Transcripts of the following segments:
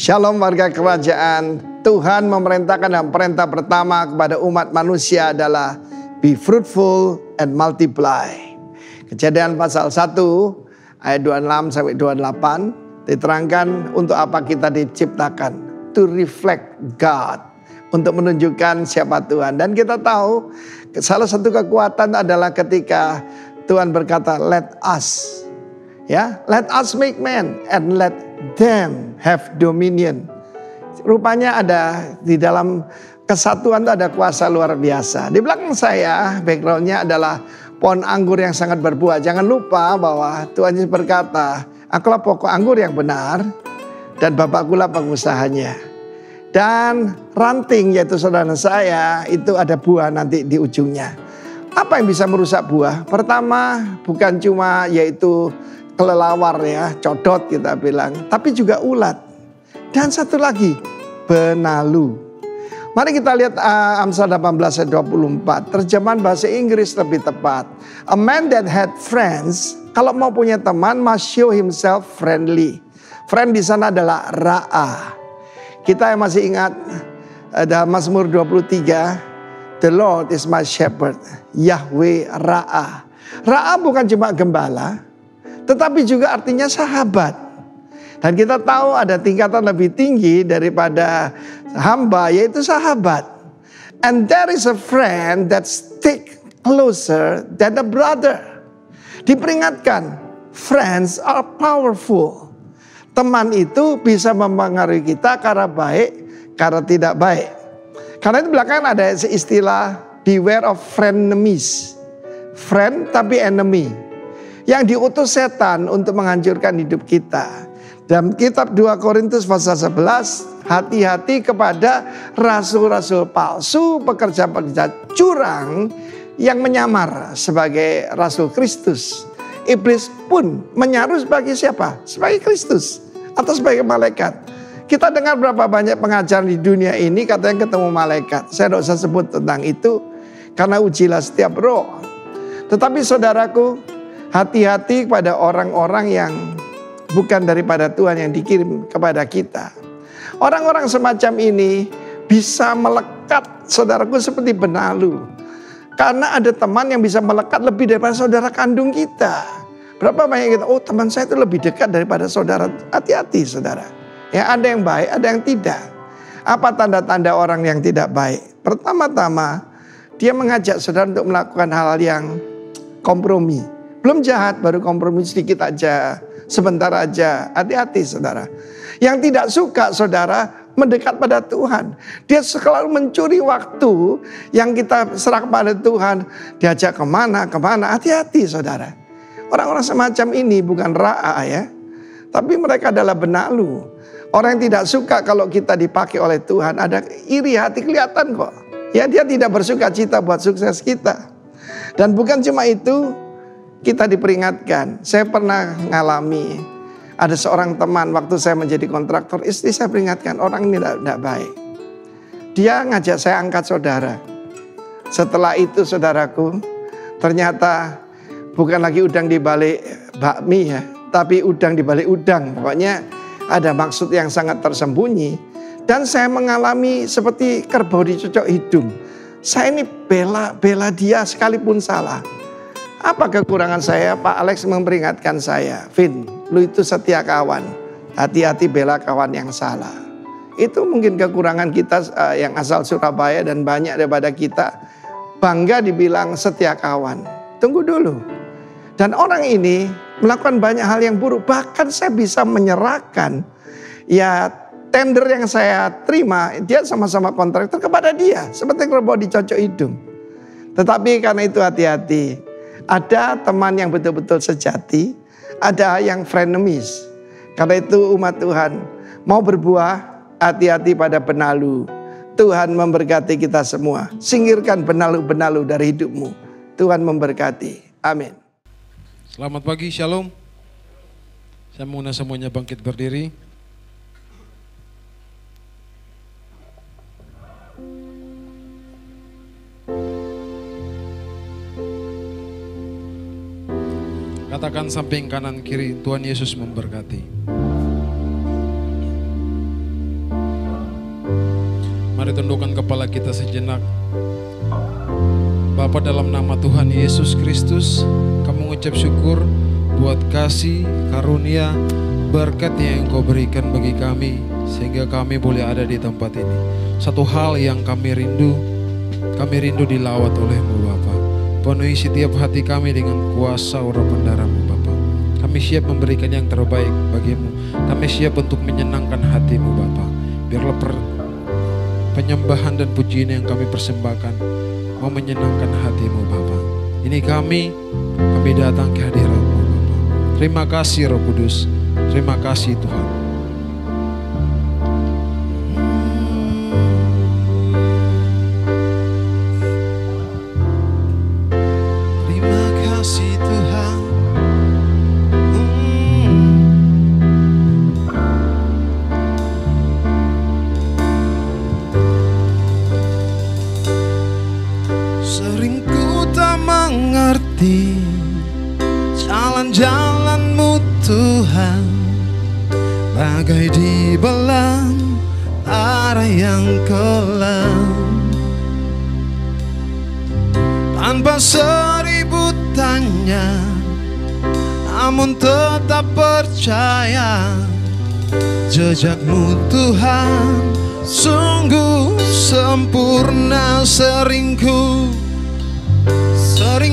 Shalom warga kerajaan. Tuhan memerintahkan dan perintah pertama kepada umat manusia adalah be fruitful and multiply. Kejadian pasal 1 ayat 26 sampai 28 diterangkan untuk apa kita diciptakan. To reflect God. Untuk menunjukkan siapa Tuhan. Dan kita tahu salah satu kekuatan adalah ketika Tuhan berkata let us. Ya, let us make man and let them have dominion. Rupanya ada di dalam kesatuan itu ada kuasa luar biasa. Di belakang saya backgroundnya adalah pohon anggur yang sangat berbuah. Jangan lupa bahwa Tuhan Yesus berkata, akulah pokok anggur yang benar dan Bapakkulah pengusahanya. Dan ranting yaitu saudara saya itu ada buah nanti di ujungnya. Apa yang bisa merusak buah? Pertama bukan cuma yaitu kelelawar ya, codot kita bilang. Tapi juga ulat. Dan satu lagi, benalu. Mari kita lihat Amsal 18 ayat 24. Terjemahan bahasa Inggris lebih tepat. A man that had friends, kalau mau punya teman must show himself friendly. Friend di sana adalah ra'a. Kita yang masih ingat dalam Mazmur 23, the Lord is my shepherd, Yahweh ra'a. Ra'a bukan cuma gembala, tetapi juga artinya sahabat. Dan kita tahu ada tingkatan lebih tinggi daripada hamba, yaitu sahabat. And there is a friend that stick closer than a brother. Diperingatkan, friends are powerful. Teman itu bisa mempengaruhi kita karena baik, karena tidak baik. Karena itu belakangan ada istilah beware of frenemies. Friend tapi enemy. Yang diutus setan untuk menghancurkan hidup kita. Dalam kitab 2 Korintus pasal 11, hati-hati kepada rasul-rasul palsu, pekerja-pekerja curang yang menyamar sebagai rasul Kristus. Iblis pun menyaru sebagai siapa? Sebagai Kristus atau sebagai malaikat. Kita dengar berapa banyak pengajaran di dunia ini katanya ketemu malaikat. Saya tidak usah sebut tentang itu karena ujilah setiap roh. Tetapi saudaraku, hati-hati kepada orang-orang yang bukan daripada Tuhan yang dikirim kepada kita. Orang-orang semacam ini bisa melekat saudaraku seperti benalu. Karena ada teman yang bisa melekat lebih daripada saudara kandung kita. Berapa banyak kita, oh teman saya itu lebih dekat daripada saudara. Hati-hati saudara. Ya ada yang baik, ada yang tidak. Apa tanda-tanda orang yang tidak baik? Pertama-tama dia mengajak saudara untuk melakukan hal yang kompromi. Belum jahat, baru kompromi sedikit aja, sebentar aja. Hati-hati saudara. Yang tidak suka saudara mendekat pada Tuhan. Dia selalu mencuri waktu yang kita serah pada Tuhan. Diajak kemana. Hati-hati saudara. Orang-orang semacam ini bukan ra'a ya. Tapi mereka adalah benalu. Orang yang tidak suka kalau kita dipakai oleh Tuhan. Ada iri hati kelihatan kok. Ya dia tidak bersuka cita buat sukses kita. Dan bukan cuma itu. Kita diperingatkan. Saya pernah ngalami. Ada seorang teman waktu saya menjadi kontraktor. Istri saya peringatkan. Orang ini tidak baik. Dia ngajak saya angkat saudara. Setelah itu saudaraku. Ternyata bukan lagi udang di balik bakmi ya. Tapi udang di balik udang. Pokoknya ada maksud yang sangat tersembunyi. Dan saya mengalami seperti kerbau dicocok hidung. Saya ini bela dia sekalipun salah. Apa kekurangan saya? Pak Alex memperingatkan saya. Vin, lu itu setia kawan. Hati-hati bela kawan yang salah. Itu mungkin kekurangan kita yang asal Surabaya dan banyak daripada kita. Bangga dibilang setia kawan. Tunggu dulu. Dan orang ini melakukan banyak hal yang buruk. Bahkan saya bisa menyerahkan ya tender yang saya terima. Dia sama-sama kontraktor kepada dia. Seperti kerbau dicocok hidung. Tetapi karena itu hati-hati. Ada teman yang betul-betul sejati. Ada yang frenemies. Karena itu umat Tuhan mau berbuah, hati-hati pada benalu. Tuhan memberkati kita semua. Singkirkan benalu-benalu dari hidupmu. Tuhan memberkati. Amin. Selamat pagi, shalom. Saya mengundang semuanya bangkit berdiri. Katakan samping kanan kiri, Tuhan Yesus memberkati. Mari tundukkan kepala kita sejenak. Bapa, dalam nama Tuhan Yesus Kristus, kami mengucap syukur buat kasih, karunia, berkat yang Engkau berikan bagi kami, sehingga kami boleh ada di tempat ini. Satu hal yang kami rindu dilawat oleh-Mu Bapa. Penuhi setiap hati kami dengan kuasa urapan darah-Mu Bapa. Kami siap memberikan yang terbaik bagi-Mu. Kami siap untuk menyenangkan hati-Mu Bapa. Biarlah penyembahan dan pujian yang kami persembahkan mau menyenangkan hati-Mu Bapa. Ini kami datang ke hadirat-Mu Bapa. Terima kasih Roh Kudus. Terima kasih Tuhan. Terima kasih Tuhan. Sering ku tak mengerti jalan-jalan-Mu Tuhan, bagai di belantara yang kelam. Tanpa seribu tanya, namun tetap percaya, jejak-Mu Tuhan sungguh sempurna. Sering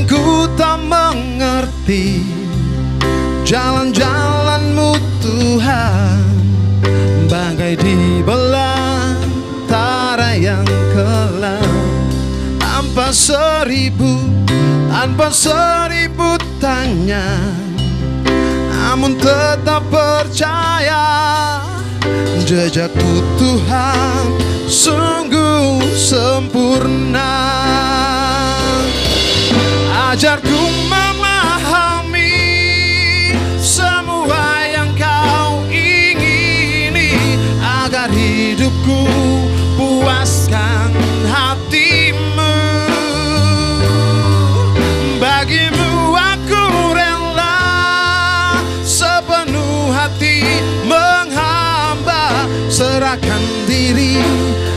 ku tak mengerti jalan-jalan-Mu Tuhan, bagai di belantara yang kelam. Tanpa seribu tanya, namun tetap percaya, jejak-Mu Tuhan sungguh sempurna. Ajarku memahami semua yang Kau ingini, agar hidupku puaskan hati-Mu. Bagimu aku rela sepenuh hati menghamba, serahkan diri,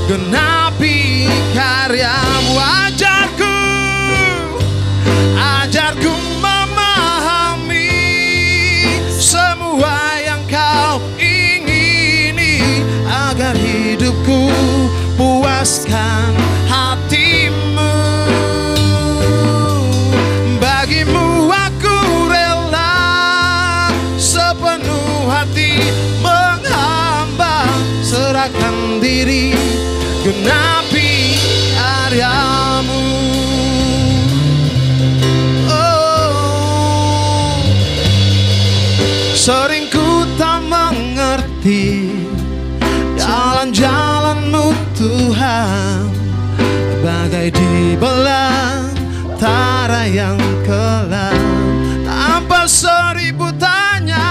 genapi karya-Mu. Ajarku memahami semua yang Kau ingini, agar hidupku puaskan hati-Mu. Bagimu aku rela sepenuh hati menghamba, serahkan diri, genapi karya-Mu. Sering ku tak mengerti jalan-jalan-Mu Tuhan, bagai di belantara yang kelam. Tanpa seribu tanya,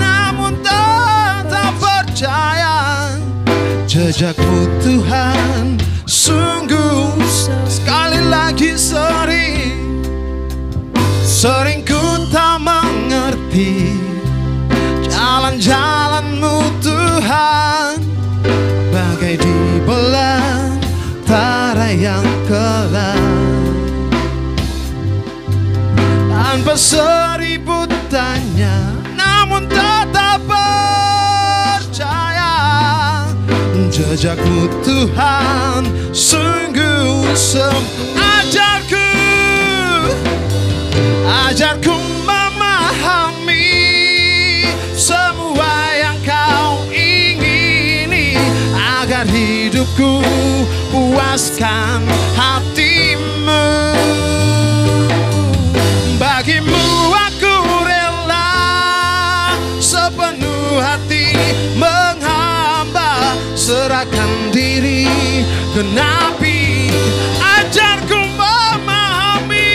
namun tetap percaya, jejak-Mu Tuhan sungguh. Sekali lagi sering ku tak mengerti jalan-jalan-Mu Tuhan, bagai di belantara yang kelam. Tanpa seribu tanya, namun tetap percaya, jejak-Mu Tuhan sungguh sempurna. Ajarku memahami semua yang Kau ingini, agar hidupku puaskan hati-Mu. Bagimu aku rela sepenuh hati menghamba, serahkan diri, genapi. Ajarku memahami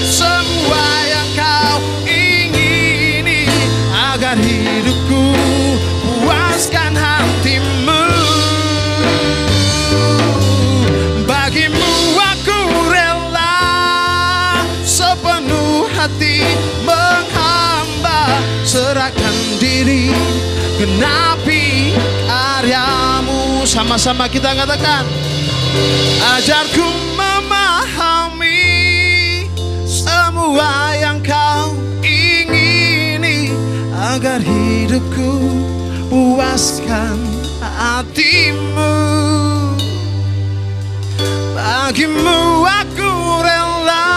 semua yang Kau ingini, agar hidupku puaskan hati-Mu. Bagimu aku rela sepenuh hati menghamba, genapi karyamu. Sama-sama kita katakan, ajarku memahami semua yang kau ingini, agar hidupku puaskan hatimu. Bagimu aku rela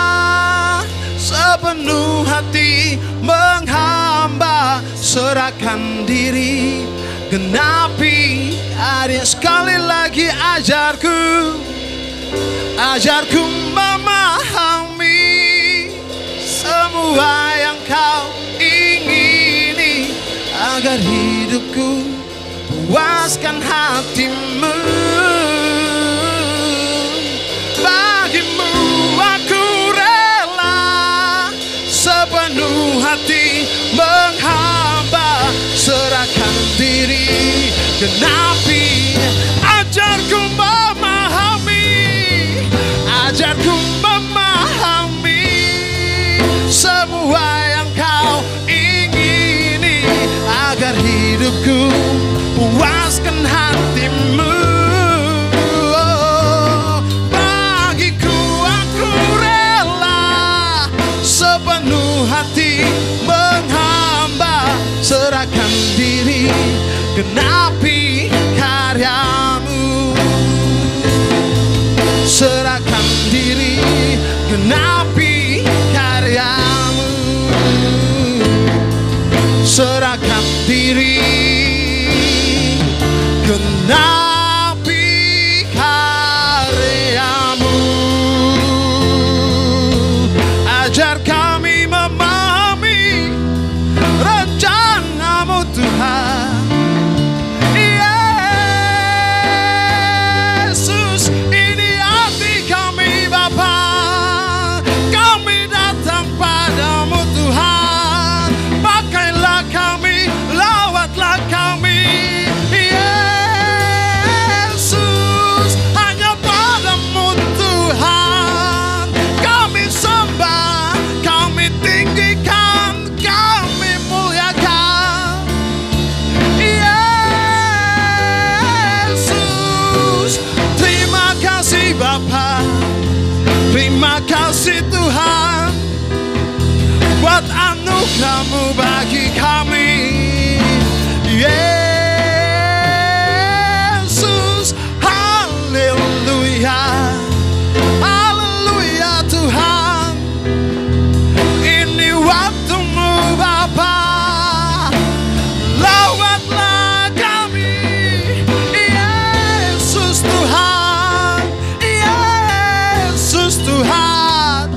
sepenuh hati menghamba, serahkan diri, genapi hari. Sekali lagi, ajarku memahami semua yang kau ingini, agar hidupku puaskan hatimu. Bagimu aku rela sepenuh hati menghamba, serahkan diri, genapi. Ajarku memahami, ajarku memahami semua yang kau ingini, agar hidupku puaskan hatimu. Bagiku aku rela sepenuh hati menghamba, serahkan diri, genapi karyamu. Serahkan diri, genapi karyamu. Serahkan diri, genapi karyamu. Ajar kami memahami rencanamu Tuhan. Yesus, ini hati kami Bapa, kami datang padamu Tuhan. Pakailah kami, lawatlah kami. Yesus, hanya padamu Tuhan kami sembah, kami tinggikan, kami muliakan. Yesus, terima kasih Bapa, terima kasih Tuhan buat anugerah-Mu bagi kami. Yesus, haleluya, haleluya Tuhan. Ini waktu-Mu Bapa, lawatlah kami. Yesus Tuhan, Yesus Tuhan.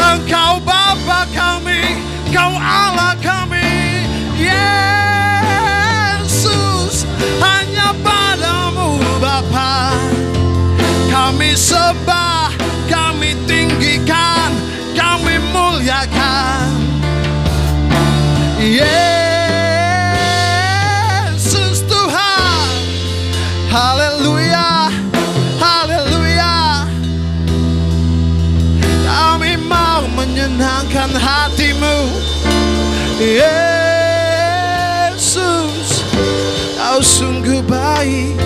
Engkau Bapa kami, Engkau Allah kami. Yesus, hanya padamu Bapa kami sembah, kami tinggikan, kami muliakan. Yesus Tuhan, haleluya, haleluya. Kami mau menyenangkan hati-Mu. Yesus, Kau sungguh baik,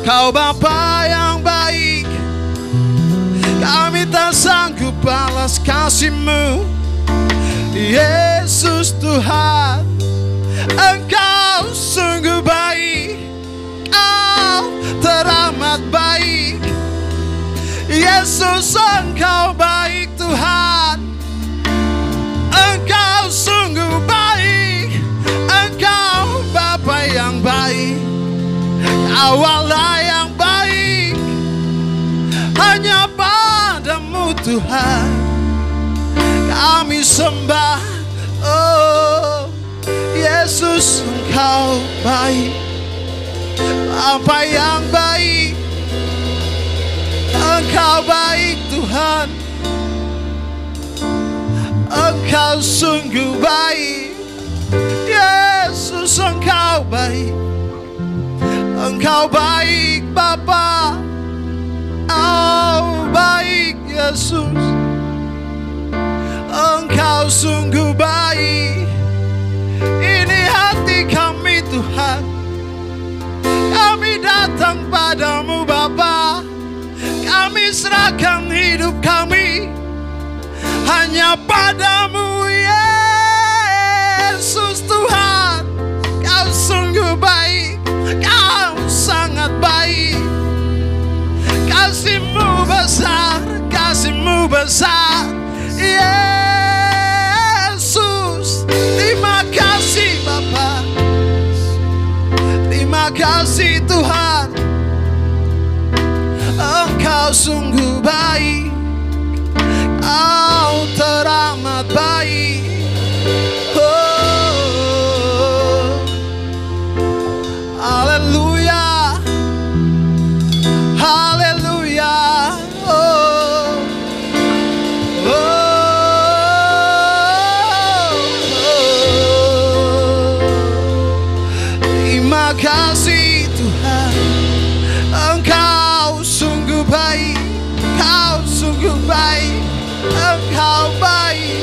Kau Bapa yang baik. Kami tak sanggup balas kasih-Mu. Yesus Tuhan, Engkau sungguh baik, Kau teramat baik. Yesus, Engkau baik Tuhan, Engkau sungguh baik, Engkau Bapa yang baik, Kau Allah yang baik. Hanya padamu Tuhan kami sembah. Oh Yesus, Engkau baik, Bapa yang baik, Engkau baik Tuhan, Engkau sungguh baik. Yesus, Engkau baik, Engkau baik Bapa, Engkau baik Yesus, Engkau sungguh baik. Ini hati datang padamu Bapa. Kami serahkan hidup kami hanya padamu Yesus Tuhan. Kau sungguh baik, Kau sangat baik. Kasih-Mu besar, Kasih-Mu besar Yesus. Terima kasih Bapa, terima kasih Tuhan. Engkau sungguh baik, Kau teramat baik. Oh, haleluya, haleluya. Oh, oh, oh. Terima kasih Tuhan. Engkau sungguh baik, Kau sungguh baik, Engkau baik.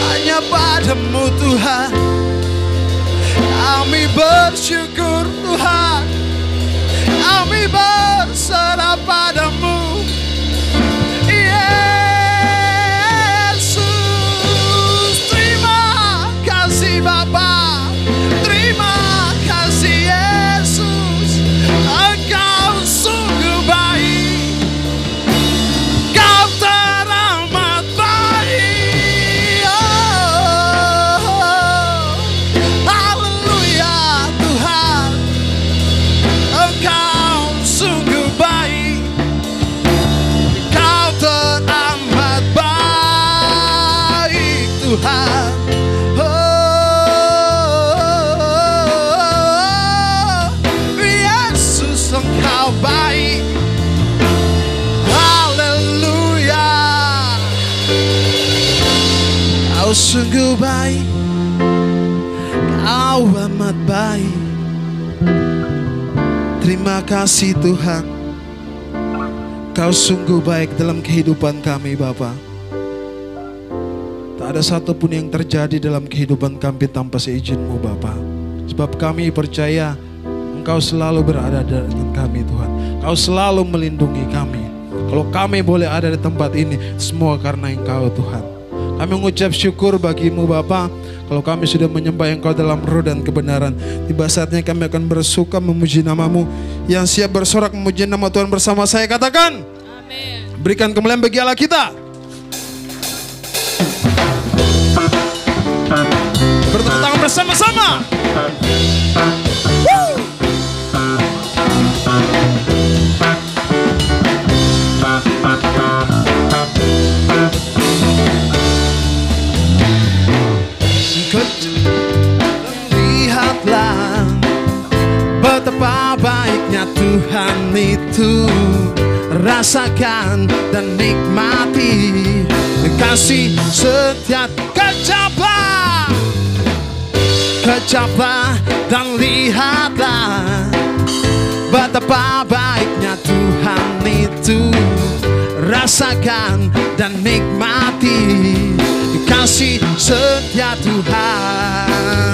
Hanya padamu Tuhan kami bersyukur Tuhan. Kami berserah padamu Yesus. Terima kasih Bapa, terima kasih Yesus. Engkau sungguh baik, Kau teramat baik. Oh, haleluya Tuhan. Engkau sungguh baik, Kau teramat baik Tuhan. Oh, Yesus Engkau baik. Haleluya. Kau sungguh baik, Kau amat baik. Terima kasih Tuhan. Kau sungguh baik dalam kehidupan kami Bapa. Tak ada satupun yang terjadi dalam kehidupan kami tanpa seizin-Mu Bapa. Sebab kami percaya Engkau selalu berada dengan kami Tuhan. Kau selalu melindungi kami. Kalau kami boleh ada di tempat ini, semua karena Engkau Tuhan. Kami mengucap syukur bagi-Mu Bapa. Kalau kami sudah menyembah Engkau dalam roh dan kebenaran, tiba saatnya kami akan bersuka memuji nama-Mu. Yang siap bersorak memuji nama Tuhan bersama saya, katakan amin. Berikan kemuliaan bagi Allah kita. Bertepuk tangan bersama-sama. Woo! Lihatlah betapa baiknya Tuhan itu. Rasakan dan nikmati kasih setia. Kejaplah, kejaplah dan lihatlah betapa baiknya Tuhan itu. Rasakan dan nikmati kasih setia Tuhan,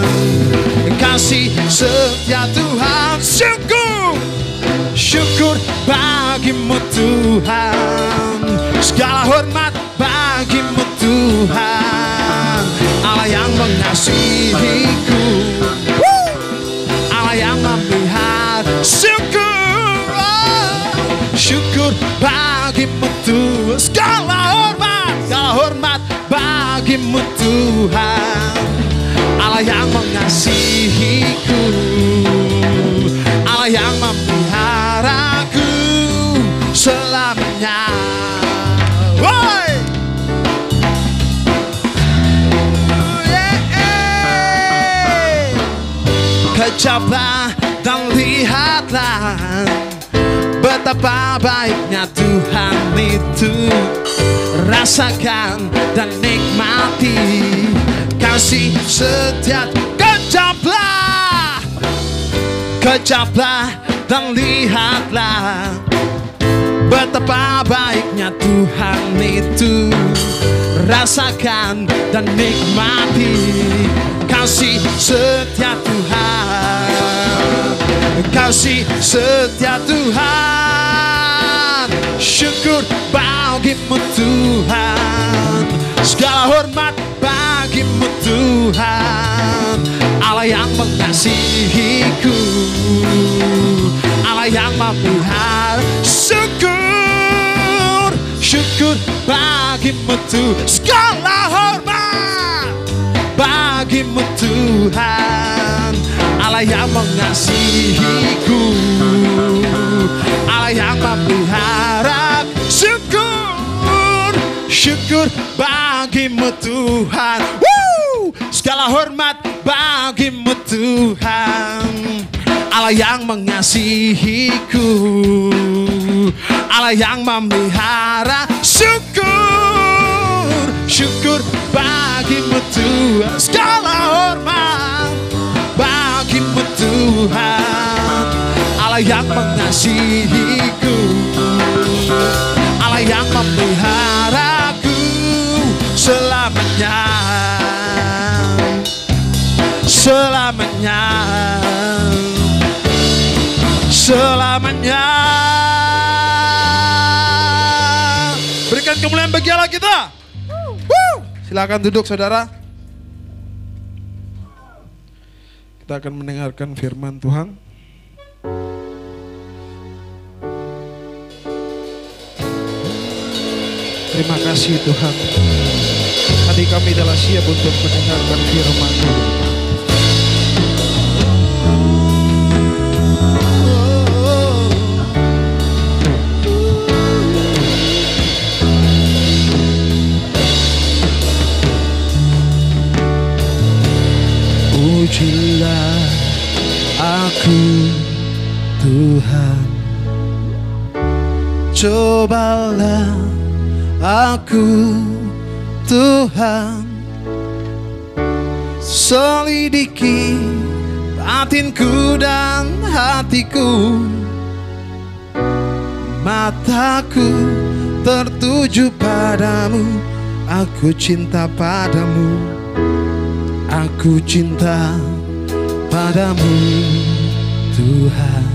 kasih setia Tuhan. Syukur, syukur bagi-Mu Tuhan. Segala hormat bagi-Mu Tuhan. Allah yang mengasihiku, Allah yang memeliharaan. Syukur, syukur bagi-Mu Tuhan. Segala hormat bagi-Mu Tuhan. Allah yang mengasihiku, Allah yang memeliharaku selamanya. Woi! Kejaplah dan lihatlah betapa baiknya Tuhan itu. Rasakan dan nikmati kasih setia. Kejaplah, kejaplah dan lihatlah betapa baiknya Tuhan itu. rasakan dan nikmati kasih setia Tuhan, kasih setia Tuhan. Syukur bagimu Tuhan, segala hormat bagimu Tuhan. Allah yang mengasihiku, Allah yang memelihara. Syukur, syukur bagimu Tuhan, segala hormat bagimu Tuhan. Allah yang mengasihiku, Allah yang memelihara. Syukur, syukur bagimu Tuhan. Segala hormat bagimu Tuhan. Allah yang mengasihiku, Allah yang memelihara. Syukur, syukur bagimu Tuhan. Segala hormat bagimu Tuhan. Allah yang mengasihiku, Allah yang memeliharaku selamanya, selamanya, selamanya. Berikan kemuliaan bagi Allah kita. Silakan duduk saudara. Kita akan mendengarkan firman Tuhan. Terima kasih Tuhan. Hati kami telah siap untuk mendengarkan firman Tuhan. Pujilah aku Tuhan, cobalah aku Tuhan, selidiki batinku dan hatiku. Mataku tertuju padamu, aku cinta padamu, aku cinta padamu Tuhan.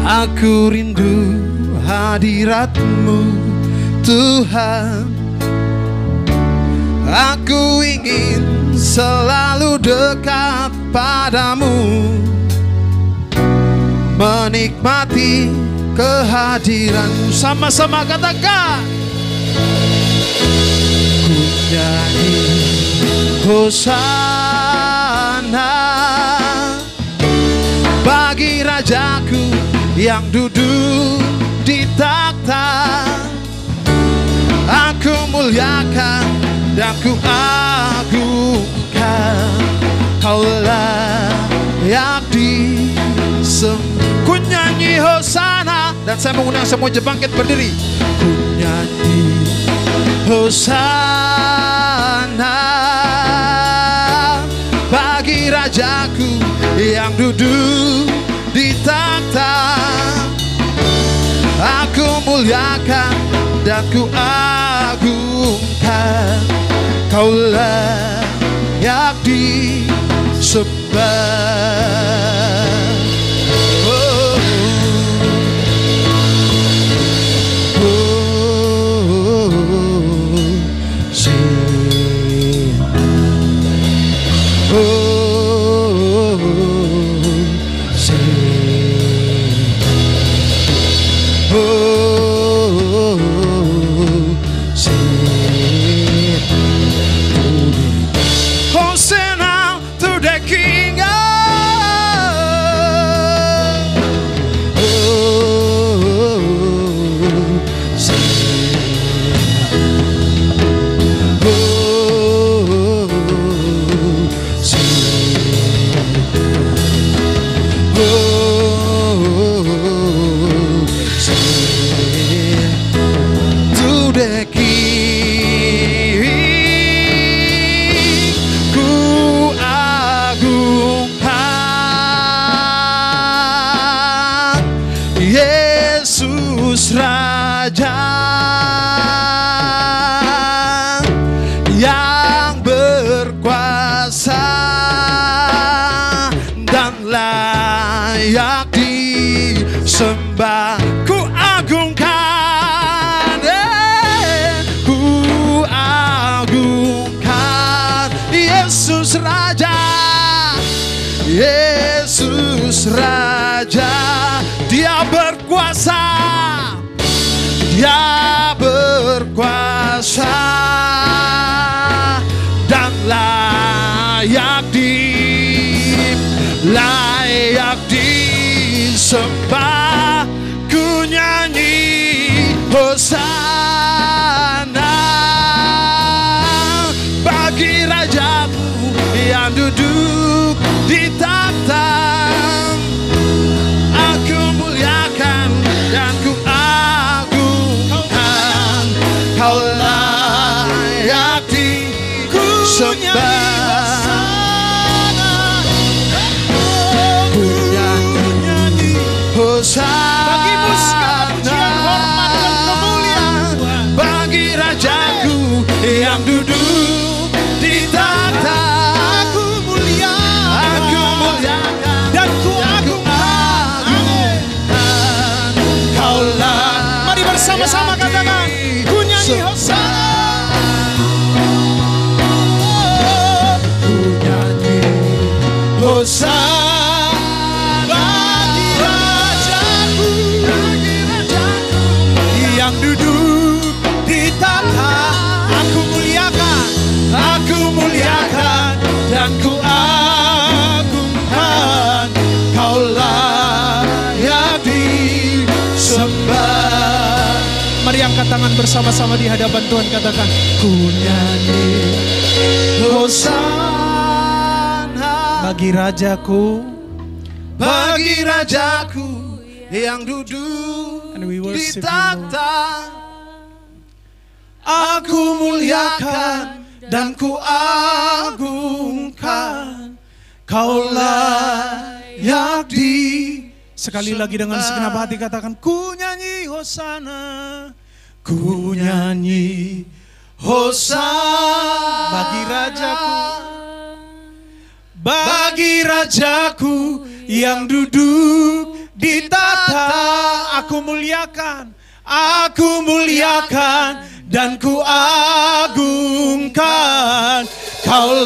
Aku rindu hadirat-Mu Tuhan. Aku ingin selalu dekat padamu, menikmati kehadiran-Mu. Sama-sama katakan. Ku nyanyi Hosana bagi Rajaku yang duduk di takhta. Aku muliakan dan ku agungkan, Kau layak disembah. Ku nyanyi Hosana, dan saya mengundang semua bangkit berdiri. Ku nyanyi Hosana bagi Rajaku yang duduk di takhta. Aku muliakan dan ku agungkan, Kau layak disembah. Oh, oh, oh, Hosanna to the King of sembah, ku agungkan, ku agungkan Yesus Raja, Yesus Raja. Dia berkuasa, Dia berkuasa dan layak disembah. Ku nyanyi hosana bagi Rajaku yang duduk di takhta. Aku muliakan dan ku agungkan, Kau layak disembah. Bagimu segala pujian, hormat dan kemuliaan Tuhan. Bagi Rajaku yang duduk di takhta. Aku muliakan dan ku agungkan. Kaulah. Mari bersama-sama katakan, ku nyanyi hosana. Ku nyanyi hosana. Yang duduk di takhta. Aku muliakan dan ku agungkan, Kau layak disembah. Mari angkat tangan bersama-sama di hadapan Tuhan, katakan, Ku nyanyi hosana bagi Rajaku, bagi Rajaku yang duduk and we di worship you, Lord. takhta. Aku muliakan dan ku agungkan, Kau layak Sekali lagi dengan segenap hati katakan, ku nyanyi hosana. Ku nyanyi hosana Bagi Rajaku, bagi Rajaku yang duduk di takhta. aku muliakan dan ku agungkan, Kau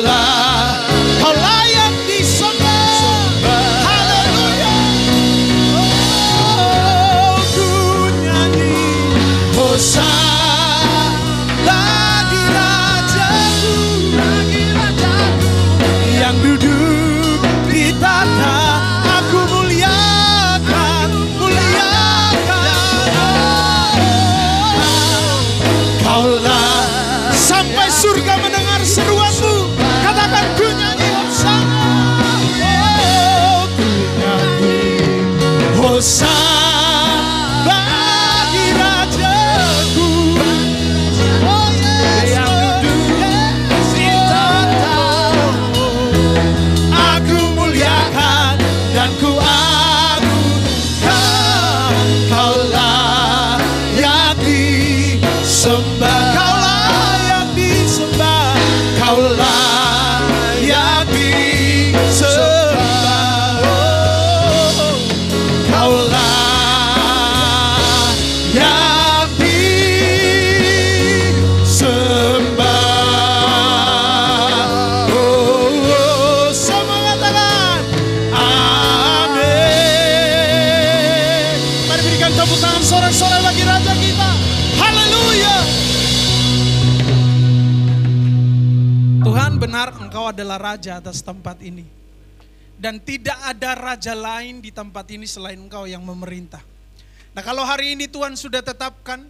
layak disembah. Haleluya. Oh, ku nyanyi hosana bagi Rajaku yang duduk di takhta. Aku muliakan, Kaulah. sampai surga mendengar seruanmu. Katakan, ku nyanyi hosana. Oh, ku nyanyi hosana bagi Rajaku yang duduk di takhta. Aku muliakan dan ku agungkan, Kau layak disembah. Kau layak disembah. Kau layak disembah. Kau layak disembah. Oh, semua katakan amin. Mari berikan tepuk tangan sorak-sorai bagi Raja kita. Haleluya. Tuhan, benar Engkau adalah Raja atas tempat ini. Dan tidak ada Raja lain di tempat ini selain Engkau yang memerintah. Nah, kalau hari ini Tuhan sudah tetapkan,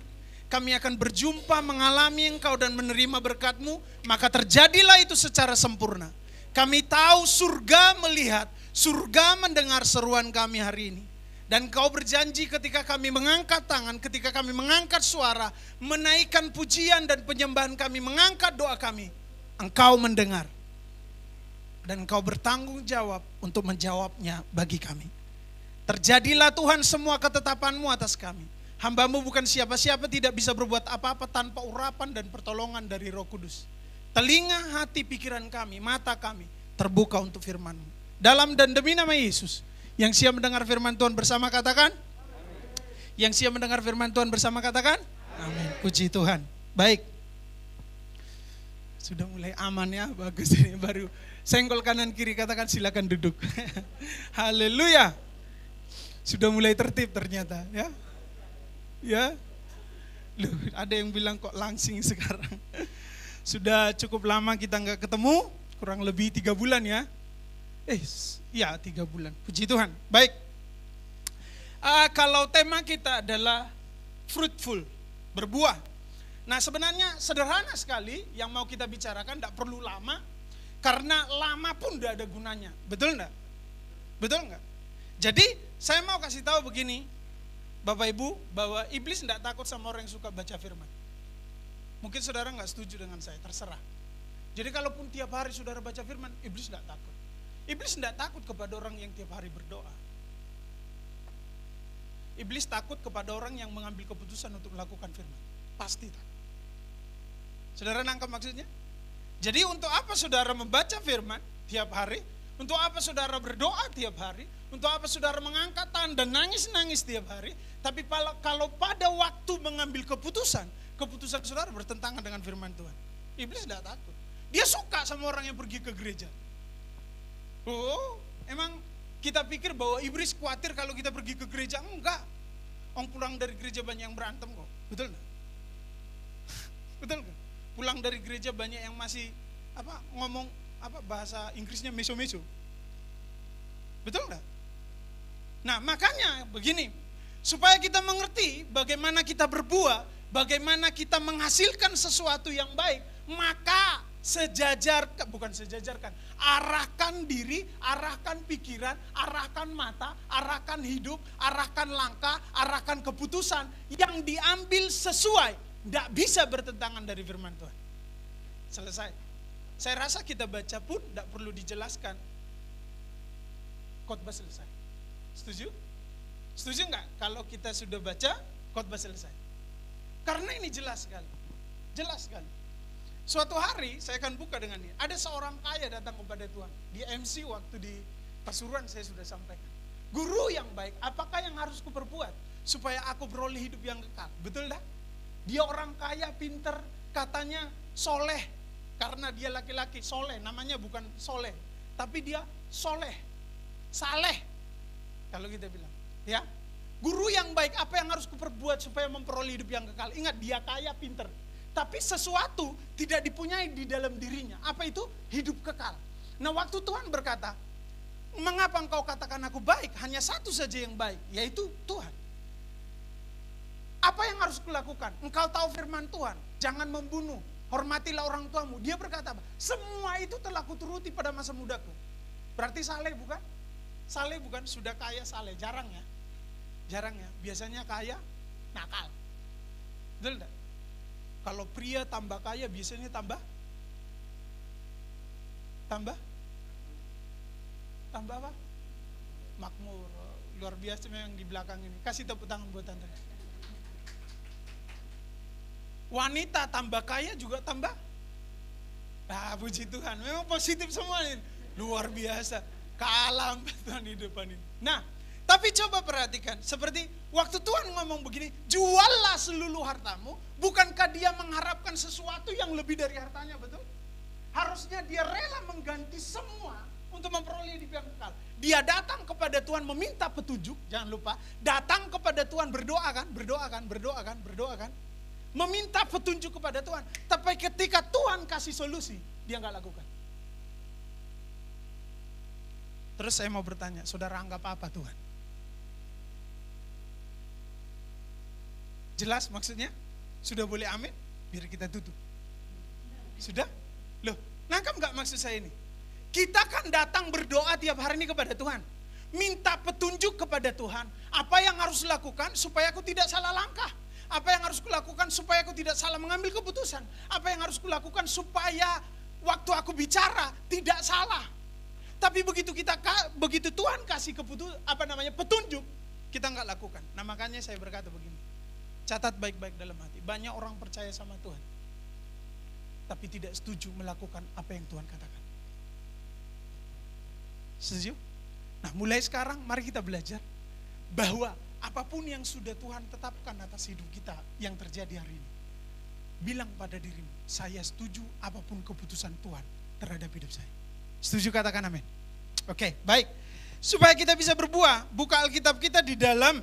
kami akan berjumpa mengalami Engkau dan menerima berkat-Mu, maka terjadilah itu secara sempurna. Kami tahu surga melihat, surga mendengar seruan kami hari ini. Dan Kau berjanji ketika kami mengangkat tangan, ketika kami mengangkat suara, menaikkan pujian dan penyembahan kami, mengangkat doa kami, Engkau mendengar. Dan Engkau bertanggung jawab untuk menjawabnya bagi kami. Terjadilah Tuhan semua ketetapan-Mu atas kami. Hamba-Mu bukan siapa-siapa, tidak bisa berbuat apa-apa tanpa urapan dan pertolongan dari Roh Kudus. Telinga, hati, pikiran kami, mata kami terbuka untuk firman-Mu. Dalam dan demi nama Yesus, yang siap mendengar firman Tuhan bersama katakan, Yang siap mendengar firman Tuhan bersama katakan? Amin. Puji Tuhan. Baik. Sudah mulai aman ya, bagus ini baru senggol kanan kiri katakan silakan duduk. Haleluya. Sudah mulai tertib ternyata ya. Ya. Loh, ada yang bilang kok langsing sekarang. Sudah cukup lama kita nggak ketemu, kurang lebih 3 bulan ya. Ya 3 bulan. Puji Tuhan. Baik. Kalau tema kita adalah fruitful, berbuah. Nah sebenarnya sederhana sekali yang mau kita bicarakan, tidak perlu lama. Karena lama pun tidak ada gunanya. Betul enggak? Betul enggak? Jadi saya mau kasih tahu begini, Bapak Ibu, bahwa iblis tidak takut sama orang yang suka baca firman. Mungkin saudara nggak setuju dengan saya, terserah. Jadi kalaupun tiap hari saudara baca firman, iblis tidak takut. Iblis tidak takut kepada orang yang tiap hari berdoa. Iblis takut kepada orang yang mengambil keputusan untuk melakukan firman. Pasti takut. Saudara nangkap maksudnya? Jadi untuk apa saudara membaca firman tiap hari? Untuk apa saudara berdoa tiap hari? Untuk apa saudara mengangkat tangan dan nangis-nangis tiap hari? Tapi kalau pada waktu mengambil keputusan saudara bertentangan dengan firman Tuhan. Iblis tidak takut. Dia suka sama orang yang pergi ke gereja. Oh, emang kita pikir bahwa iblis khawatir kalau kita pergi ke gereja? Enggak. Orang pulang dari gereja banyak yang berantem kok. Betul enggak? Betul enggak? Pulang dari gereja banyak yang masih ngomong bahasa Inggrisnya meso-meso. Betul enggak? Nah, makanya begini, supaya kita mengerti bagaimana kita berbuah, bagaimana kita menghasilkan sesuatu yang baik, maka arahkan diri, arahkan pikiran, arahkan mata, arahkan hidup, arahkan langkah, arahkan keputusan yang diambil sesuai, tidak bisa bertentangan dari firman Tuhan. Selesai. Saya rasa kita baca pun tidak perlu dijelaskan. Khotbah selesai. Setuju? Setuju enggak kalau kita sudah baca, khotbah selesai? Karena ini jelas sekali. Jelas sekali. Suatu hari saya akan buka dengan ini. Ada seorang kaya datang kepada Tuhan. Di MC waktu di Pasuruan saya sudah sampaikan. Guru yang baik, apakah yang harus kuperbuat supaya aku beroleh hidup yang kekal? Betul dah? Dia orang kaya, pinter, katanya soleh. Karena dia laki-laki, soleh. Namanya bukan soleh, tapi dia soleh. Saleh. Kalau kita bilang. Ya, guru yang baik, apa yang harus kuperbuat supaya memperoleh hidup yang kekal? Ingat, dia kaya, pinter. Tapi sesuatu tidak dipunyai di dalam dirinya. Apa itu? Hidup kekal. Nah waktu Tuhan berkata, mengapa engkau katakan aku baik? Hanya satu saja yang baik, yaitu Tuhan. Apa yang harus kulakukan? Engkau tahu firman Tuhan, jangan membunuh, hormatilah orang tuamu. Dia berkata apa? Semua itu telah kuturuti pada masa mudaku. Berarti saleh bukan? Saleh bukan? Sudah kaya saleh, jarang ya. Jarang ya, biasanya kaya, nakal. Betul enggak? Kalau pria tambah kaya biasanya tambah apa? Makmur. Luar biasa memang di belakang ini. Kasih tepuk tangan buat Anda. Wanita tambah kaya juga tambah. Puji Tuhan. Memang positif semua ini. Luar biasa. Kalah Tuhan di depan ini. Nah, tapi coba perhatikan, seperti waktu Tuhan ngomong begini, juallah seluruh hartamu, bukankah dia mengharapkan sesuatu yang lebih dari hartanya, betul? Harusnya dia rela mengganti semua untuk memperoleh hidup yang kekal. Dia datang kepada Tuhan meminta petunjuk, jangan lupa, datang kepada Tuhan berdoa kan, meminta petunjuk kepada Tuhan. Tapi ketika Tuhan kasih solusi, dia nggak lakukan. Terus saya mau bertanya, saudara anggap apa Tuhan? Jelas maksudnya? Sudah boleh amin? Biar kita tutup. Sudah? Loh, nangkap gak maksud saya ini? Kita kan datang berdoa tiap hari ini kepada Tuhan. Minta petunjuk kepada Tuhan. Apa yang harus lakukan supaya aku tidak salah langkah? Apa yang harus kulakukan supaya aku tidak salah mengambil keputusan? Apa yang harus kulakukan supaya waktu aku bicara tidak salah? Tapi begitu Tuhan kasih petunjuk, kita nggak lakukan. Nah makanya saya berkata begini. Catat baik-baik dalam hati. Banyak orang percaya sama Tuhan, tapi tidak setuju melakukan apa yang Tuhan katakan. Setuju? Nah mulai sekarang mari kita belajar bahwa apapun yang sudah Tuhan tetapkan atas hidup kita yang terjadi hari ini, bilang pada dirimu, saya setuju apapun keputusan Tuhan terhadap hidup saya. Setuju, katakan amin. Oke, baik. Supaya kita bisa berbuah, buka Alkitab kita di dalam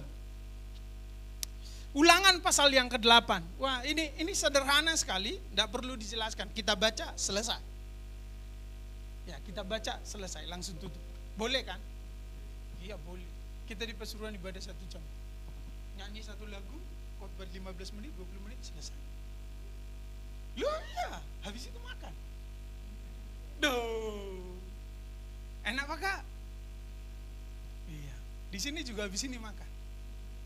Ulangan pasal yang ke-8. Wah, ini sederhana sekali, tidak perlu dijelaskan. Kita baca, selesai. Ya, kita baca, selesai, langsung tutup. Boleh kan? Iya, boleh. Kita di Pasuruan ibadah 1 jam. Nyanyi 1 lagu, khotbah 15 menit, 20 menit, selesai. Loh iya, habis itu makan. Duh. Enak apa Kak? Iya. Di sini juga habis ini makan.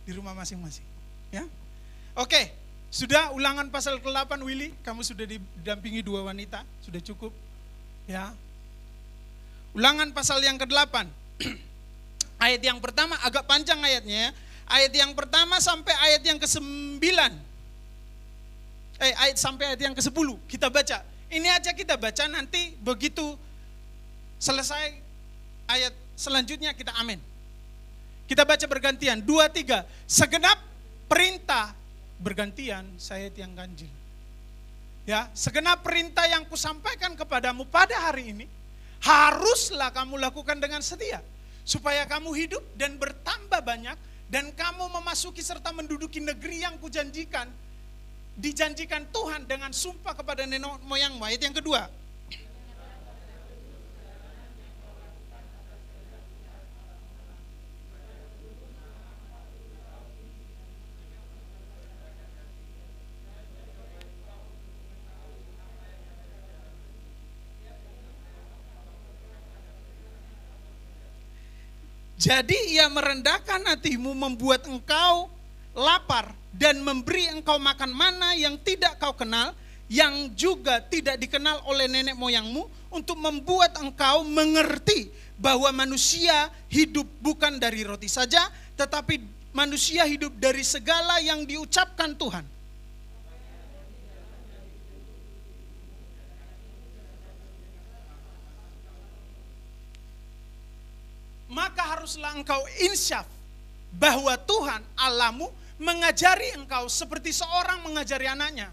Di rumah masing-masing. Ya. Oke, sudah Ulangan pasal ke-8 Willy, kamu sudah didampingi 2 wanita, sudah cukup. Ya. Ulangan pasal yang ke-8. Ayat yang pertama agak panjang ayatnya ya. Ayat yang pertama sampai ayat yang ke-9. Ayat sampai ayat yang ke-10 kita baca. Ini aja kita baca, nanti begitu selesai ayat selanjutnya kita amin. Kita baca bergantian, 2, 3. Segenap perintah bergantian, saya yang ganjil. Ya, segenap perintah yang kusampaikan kepadamu pada hari ini haruslah kamu lakukan dengan setia, supaya kamu hidup dan bertambah banyak, dan kamu memasuki serta menduduki negeri yang kujanjikan, dijanjikan Tuhan dengan sumpah kepada nenek moyangmu. Ayat yang kedua. Jadi ia merendahkan hatimu, membuat engkau lapar, dan memberi engkau makan mana yang tidak kau kenal, yang juga tidak dikenal oleh nenek moyangmu, untuk membuat engkau mengerti bahwa manusia hidup bukan dari roti saja, tetapi manusia hidup dari segala yang diucapkan Tuhan. Maka haruslah engkau insyaf bahwa Tuhan Allahmu mengajari engkau seperti seorang mengajari anaknya.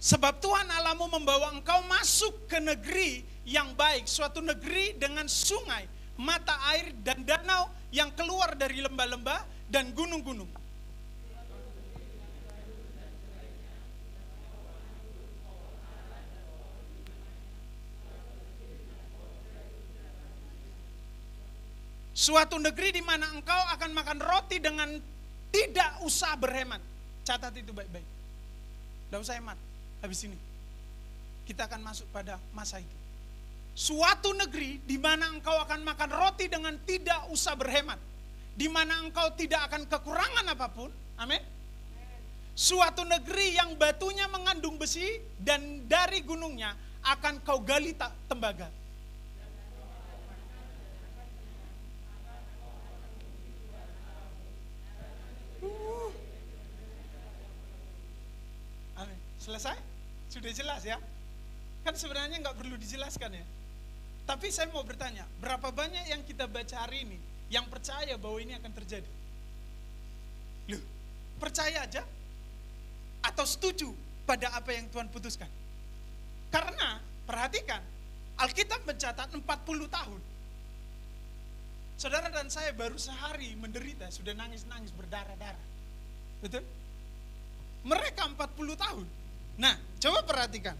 Sebab Tuhan Allahmu membawa engkau masuk ke negeri yang baik, suatu negeri dengan sungai, mata air dan danau yang keluar dari lembah-lembah dan gunung-gunung. Suatu negeri di mana engkau akan makan roti dengan tidak usah berhemat. Catat itu baik-baik. Tidak usah hemat. Habis ini kita akan masuk pada masa itu. Suatu negeri di mana engkau akan makan roti dengan tidak usah berhemat. Di mana engkau tidak akan kekurangan apapun. Amin. Suatu negeri yang batunya mengandung besi dan dari gunungnya akan kau gali tembaga. Amin. Selesai? Sudah jelas ya? Kan sebenarnya nggak perlu dijelaskan ya. Tapi saya mau bertanya, berapa banyak yang kita baca hari ini yang percaya bahwa ini akan terjadi? Loh, percaya aja? Atau setuju pada apa yang Tuhan putuskan? Karena, perhatikan, Alkitab mencatat 40 tahun. Saudara dan saya baru sehari menderita, sudah nangis-nangis berdarah-darah. Betul? Mereka 40 tahun. Nah, coba perhatikan.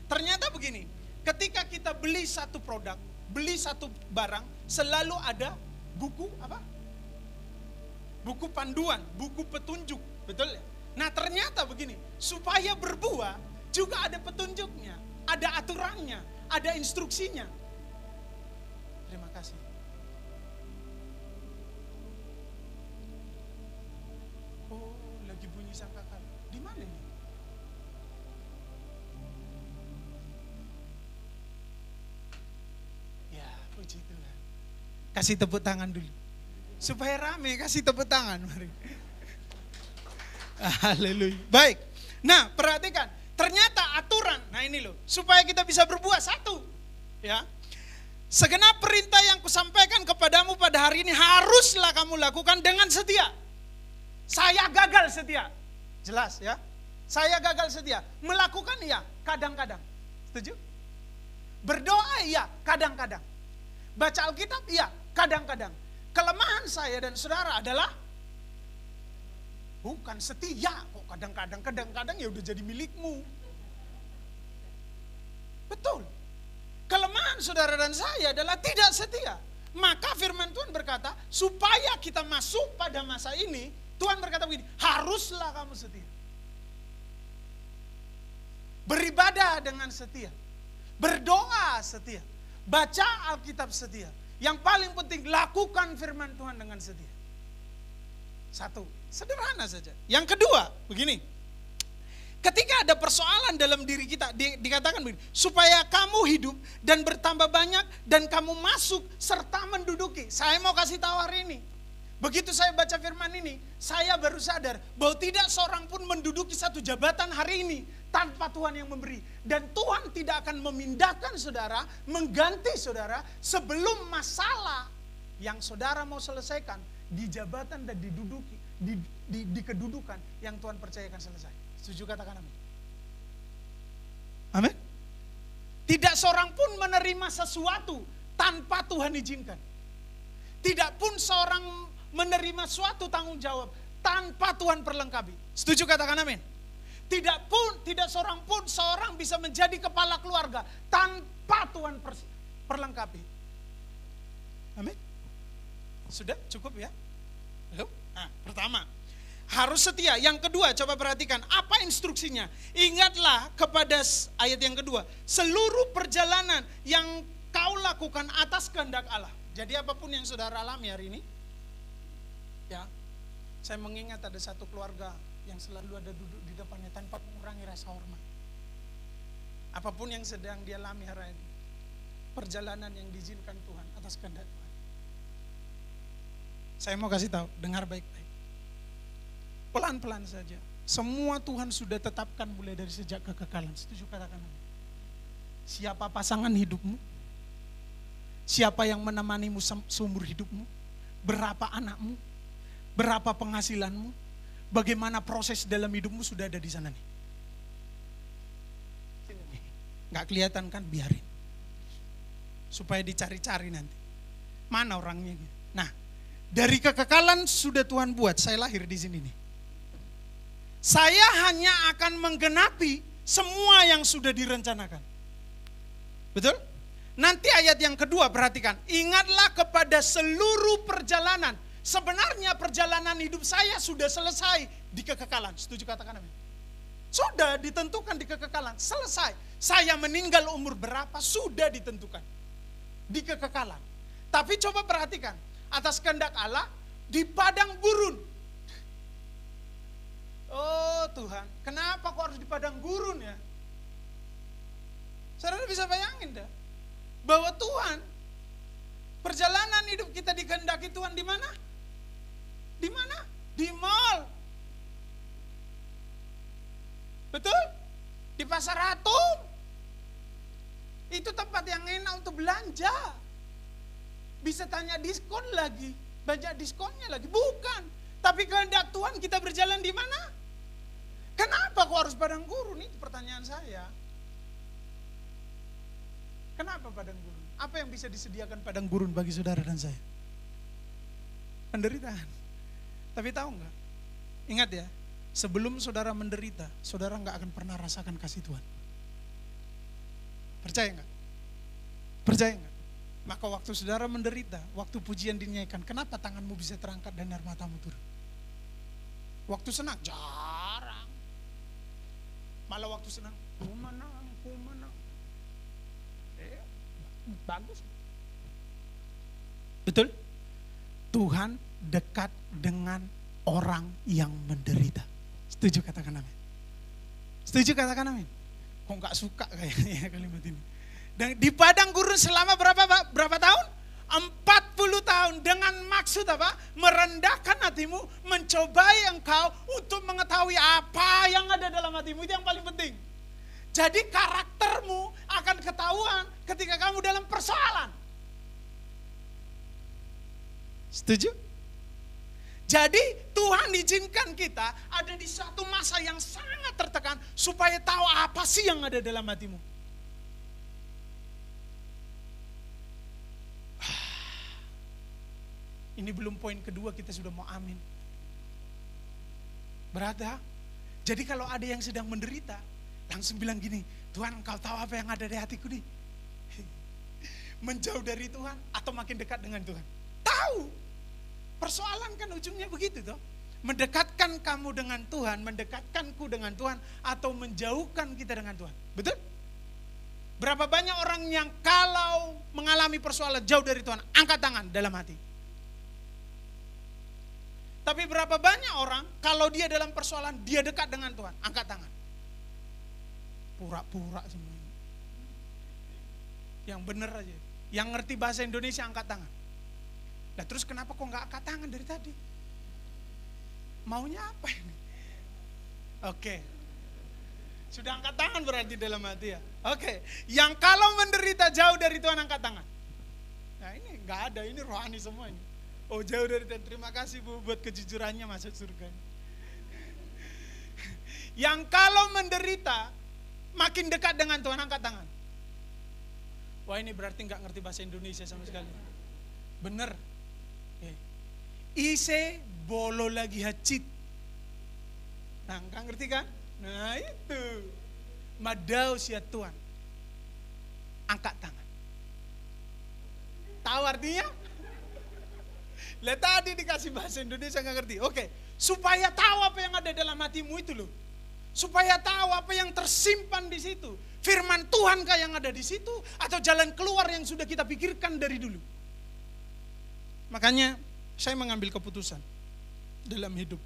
Ternyata begini, ketika kita beli satu produk, beli satu barang, selalu ada buku apa? Buku panduan, buku petunjuk. Betul ya? Nah, ternyata begini, supaya berbuah juga ada petunjuknya, ada aturannya, ada instruksinya. Terima kasih. Oh, lagi bunyi sangkakala. Di mana ini? Ya, puji Tuhan. Kasih tepuk tangan dulu. Supaya rame, kasih tepuk tangan. Mari. Haleluya. Baik. Nah, perhatikan. Ternyata aturan, nah ini loh, supaya kita bisa berbuat satu. Ya, segenap perintah yang kusampaikan kepadamu pada hari ini haruslah kamu lakukan dengan setia. Saya gagal setia, jelas ya. Saya gagal setia, melakukan iya, kadang-kadang. Setuju? Berdoa iya, kadang-kadang. Baca Alkitab iya, kadang-kadang. Kelemahan saya dan saudara adalah bukan setia. Kok kadang-kadang ya udah jadi milikmu. Betul. Kelemahan saudara dan saya adalah tidak setia. Maka firman Tuhan berkata, supaya kita masuk pada masa ini, Tuhan berkata begini, haruslah kamu setia. Beribadah dengan setia. Berdoa setia. Baca Alkitab setia. Yang paling penting, lakukan firman Tuhan dengan setia. Satu, sederhana saja. Yang kedua, begini. Ketika ada persoalan dalam diri kita, dikatakan begini, supaya kamu hidup dan bertambah banyak dan kamu masuk serta menduduki. Saya mau kasih tahu hari ini. Begitu saya baca firman ini, saya baru sadar bahwa tidak seorang pun menduduki satu jabatan hari ini tanpa Tuhan yang memberi. Dan Tuhan tidak akan memindahkan saudara, mengganti saudara sebelum masalah yang saudara mau selesaikan di jabatan dan diduduki, di kedudukan yang Tuhan percayakan selesai. Setuju, katakan amin. Amin. Tidak seorang pun menerima sesuatu tanpa Tuhan izinkan. Tidak pun seorang menerima suatu tanggung jawab tanpa Tuhan perlengkapi. Setuju, katakan amin. Tidak seorang pun seorang bisa menjadi kepala keluarga tanpa Tuhan perlengkapi. Amin. Sudah cukup ya? Nah, pertama, harus setia. Yang kedua, coba perhatikan apa instruksinya. Ingatlah kepada ayat yang kedua, seluruh perjalanan yang kau lakukan atas kehendak Allah. Jadi apapun yang saudara alami hari ini, ya, saya mengingat ada satu keluarga yang selalu ada duduk di depannya tanpa mengurangi rasa hormat. Apapun yang sedang dia alami hari ini, perjalanan yang diizinkan Tuhan atas kehendak Tuhan. Saya mau kasih tahu, dengar baik-baik. Pelan-pelan saja. Semua Tuhan sudah tetapkan mulai dari sejak kekekalan. Setuju, katakan amin. Siapa pasangan hidupmu? Siapa yang menemanimu seumur hidupmu? Berapa anakmu? Berapa penghasilanmu? Bagaimana proses dalam hidupmu sudah ada di sana nih. Nggak kelihatan kan, biarin. Supaya dicari-cari nanti. Mana orangnya? Nah, dari kekekalan sudah Tuhan buat, saya lahir di sini nih. Saya hanya akan menggenapi semua yang sudah direncanakan. Betul? Nanti ayat yang kedua, perhatikan. Ingatlah kepada seluruh perjalanan. Sebenarnya perjalanan hidup saya sudah selesai di kekekalan. Setuju, katakan amin. Sudah ditentukan di kekekalan, selesai. Saya meninggal umur berapa sudah ditentukan di kekekalan. Tapi coba perhatikan, atas kehendak Allah di padang gurun. Oh Tuhan, kenapa kok harus di padang gurun ya? Saudara bisa bayangin dah, bahwa Tuhan, perjalanan hidup kita dikehendaki Tuhan di mana? Di mana? Di mall. Betul? Di pasar Atom. Itu tempat yang enak untuk belanja. Bisa tanya diskon lagi, banyak diskonnya lagi. Bukan. Tapi kehendak Tuhan kita berjalan di mana? Kenapa kok harus padang gurun? Itu pertanyaan saya. Kenapa padang gurun? Apa yang bisa disediakan padang gurun bagi saudara dan saya? Penderitaan. Tapi tahu nggak? Ingat ya, sebelum saudara menderita, saudara nggak akan pernah rasakan kasih Tuhan. Percaya nggak? Percaya nggak? Maka waktu saudara menderita, waktu pujian dinyanyikan, kenapa tanganmu bisa terangkat dan air matamu turun? Waktu senang, jarang. Malah waktu senang, ku menang. Bagus. Betul? Tuhan dekat dengan orang yang menderita. Setuju, katakan amin. Setuju, katakan amin. Kok gak suka kayaknya kalimat ini. Dan di padang gurun selama berapa tahun? 40 tahun dengan maksud apa? Merendahkan hatimu, mencobai engkau untuk mengetahui apa yang ada dalam hatimu. Itu yang paling penting. Jadi karaktermu akan ketahuan ketika kamu dalam persoalan. Setuju? Jadi Tuhan izinkan kita ada di satu masa yang sangat tertekan supaya tahu apa sih yang ada dalam hatimu. Ini belum poin kedua, kita sudah mau amin. Berat ya? Jadi kalau ada yang sedang menderita, langsung bilang gini, Tuhan engkau tahu apa yang ada di hatiku nih. Menjauh dari Tuhan atau makin dekat dengan Tuhan. Tahu. Persoalan kan ujungnya begitu toh. Mendekatkan kamu dengan Tuhan, mendekatkanku dengan Tuhan, atau menjauhkan kita dengan Tuhan. Betul? Berapa banyak orang yang kalau mengalami persoalan jauh dari Tuhan, angkat tangan dalam hati. Tapi berapa banyak orang kalau dia dalam persoalan, dia dekat dengan Tuhan, angkat tangan. Pura-pura semuanya. Yang benar aja. Yang ngerti bahasa Indonesia angkat tangan. Nah terus kenapa kok gak angkat tangan dari tadi? Maunya apa ini? Oke. Sudah angkat tangan berarti dalam hati ya. Oke. Yang kalau menderita jauh dari Tuhan angkat tangan. Nah ini gak ada, ini rohani semua ini. Oh jauh dari Tuhan, terima kasih Bu buat kejujurannya masuk surga. Yang kalau menderita makin dekat dengan Tuhan angkat tangan. Wah ini berarti gak ngerti bahasa Indonesia sama sekali. Bener. Ise bolo lagi hacit. Nah, enggak ngerti kan? Nah itu. Madau siat Tuhan. Angkat tangan. Tahu artinya? Lihat tadi dikasih bahasa Indonesia enggak ngerti. Oke, supaya tahu apa yang ada dalam hatimu itu loh. Supaya tahu apa yang tersimpan di situ. Firman Tuhan kah yang ada di situ atau jalan keluar yang sudah kita pikirkan dari dulu. Makanya saya mengambil keputusan dalam hidup.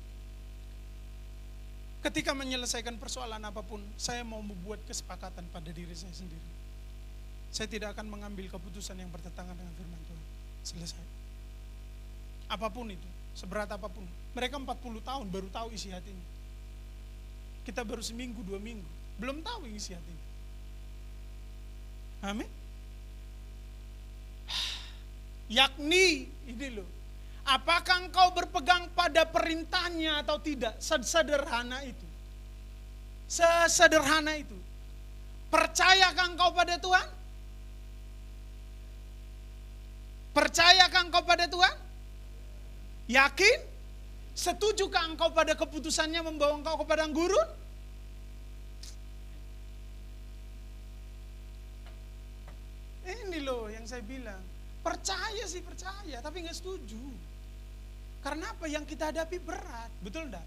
Ketika menyelesaikan persoalan apapun, saya mau membuat kesepakatan pada diri saya sendiri. Saya tidak akan mengambil keputusan yang bertentangan dengan firman Tuhan. Selesai. Apapun itu, seberat apapun. Mereka 40 tahun baru tahu isi hatinya. Kita baru seminggu, 2 minggu. Belum tahu isi hatinya. Amin. Yakni, ini loh. Apakah engkau berpegang pada perintahnya atau tidak? Sederhana itu. Sesederhana itu. Percayakah engkau pada Tuhan? Percayakah engkau pada Tuhan? Yakin? Setujukah engkau pada keputusannya membawa engkau ke padang gurun? Ini loh yang saya bilang. Percaya sih percaya, tapi nggak setuju. Karena apa? Yang kita hadapi berat, betul enggak?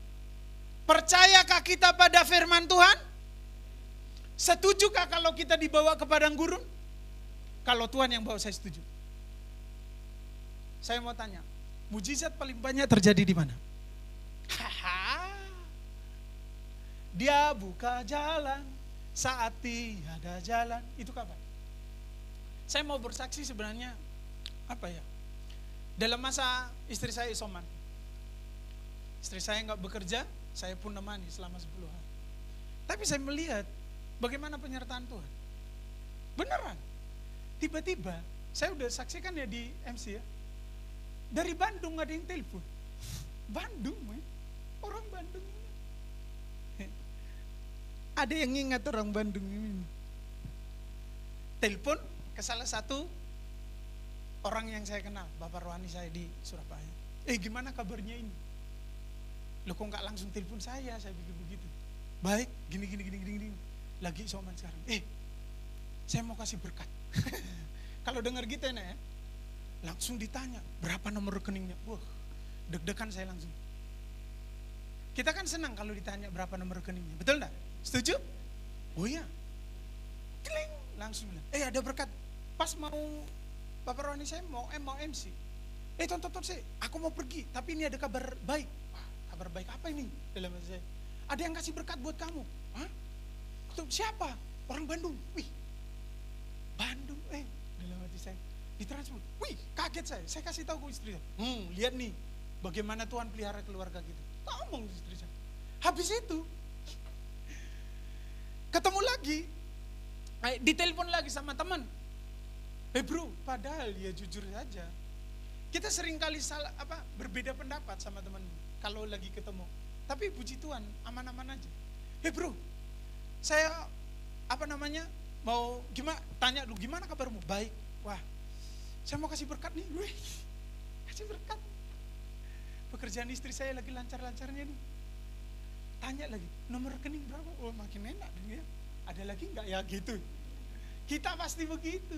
Percayakah kita pada firman Tuhan? Setujukah kalau kita dibawa ke padang gurun? Kalau Tuhan yang bawa, saya setuju. Saya mau tanya, mujizat paling banyak terjadi di mana? Dia buka jalan saat tiada jalan. Itu kapan? Saya mau bersaksi sebenarnya apa ya? Dalam masa istri saya isoman. Istri saya nggak bekerja, saya pun nemani selama 10 hari. Tapi saya melihat bagaimana penyertaan Tuhan. Beneran. Tiba-tiba, saya udah saksikan ya di MC ya. Dari Bandung ada yang telepon. Bandung, orang Bandung ini. Ada yang ingat orang Bandung ini. Telepon ke salah satu orang yang saya kenal, Bapak rohani saya di Surabaya. Gimana kabarnya ini? Loh kok nggak langsung telepon saya pikir begitu. Baik, gini. Lagi isoman sekarang. Saya mau kasih berkat. Kalau dengar gitu ya, langsung ditanya, berapa nomor rekeningnya? Wah, deg-degan saya langsung. Kita kan senang kalau ditanya berapa nomor rekeningnya, betul enggak? Setuju? Oh iya. Kling, langsung bilang, ada berkat. Pas mau Bapak rohani saya mau MC. Tonton sih, aku mau pergi, tapi ini ada kabar baik. Wah, kabar baik apa ini? Dalam hati saya, ada yang kasih berkat buat kamu. Hah? Itu siapa? Orang Bandung. Wih, Bandung. Dalam hati saya, ditransfer. Wih, kaget saya kasih tahu ke istri saya. Lihat nih, bagaimana Tuhan pelihara keluarga kita. Ngomong istri saya. Habis itu, ketemu lagi lagi, ditelepon lagi sama teman. Bro, padahal ya jujur saja, kita sering kali berbeda pendapat sama teman kalau lagi ketemu. Tapi puji Tuhan, aman-aman aja. Bro, saya mau gimana? Tanya lu gimana kabarmu? Baik. Wah, saya mau kasih berkat nih. Wih, kasih berkat. Pekerjaan istri saya lagi lancar-lancarnya nih. Tanya lagi, nomor rekening berapa? Oh, makin enak ya. Ada lagi nggak ya gitu? Kita pasti begitu.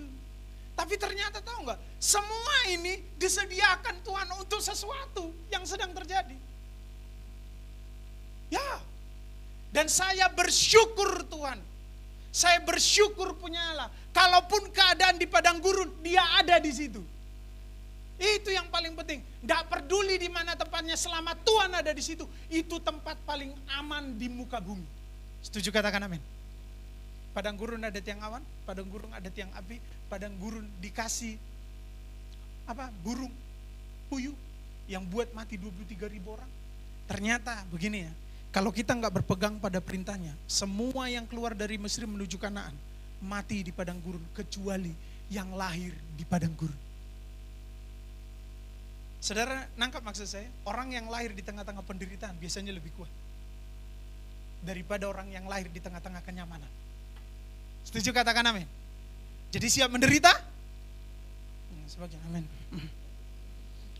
Tapi ternyata tahu nggak? Semua ini disediakan Tuhan untuk sesuatu yang sedang terjadi. Ya. Dan saya bersyukur Tuhan. Saya bersyukur punya Allah. Kalaupun keadaan di padang gurun, Dia ada di situ. Itu yang paling penting. Nggak peduli di mana tempatnya, selama Tuhan ada di situ, itu tempat paling aman di muka bumi. Setuju katakan amin. Padang gurun ada tiang awan, padang gurun ada tiang api, padang gurun dikasih burung puyuh yang buat mati 23.000 orang. Ternyata begini ya, kalau kita nggak berpegang pada perintahnya, semua yang keluar dari Mesir menuju Kanaan mati di padang gurun, kecuali yang lahir di padang gurun. Saudara nangkap maksud saya? Orang yang lahir di tengah-tengah penderitaan biasanya lebih kuat daripada orang yang lahir di tengah-tengah kenyamanan. Setuju katakan amin? Jadi siap menderita? Sebagian amin.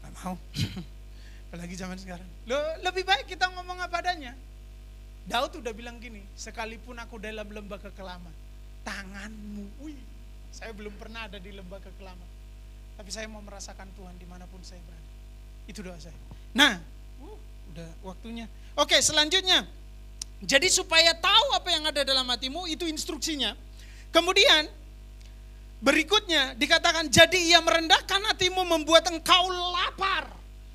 Gak mau. Apalagi zaman sekarang. Lebih baik kita ngomong apa adanya. Daud udah bilang gini, sekalipun aku dalam lembah kekelaman, tanganmu, saya belum pernah ada di lembah kekelaman. Tapi saya mau merasakan Tuhan dimanapun saya berada. Itu doa saya. Nah, udah waktunya. Oke, selanjutnya. Jadi supaya tahu apa yang ada dalam hatimu, itu instruksinya. Kemudian, berikutnya dikatakan, jadi Ia merendahkan hatimu membuat engkau lapar.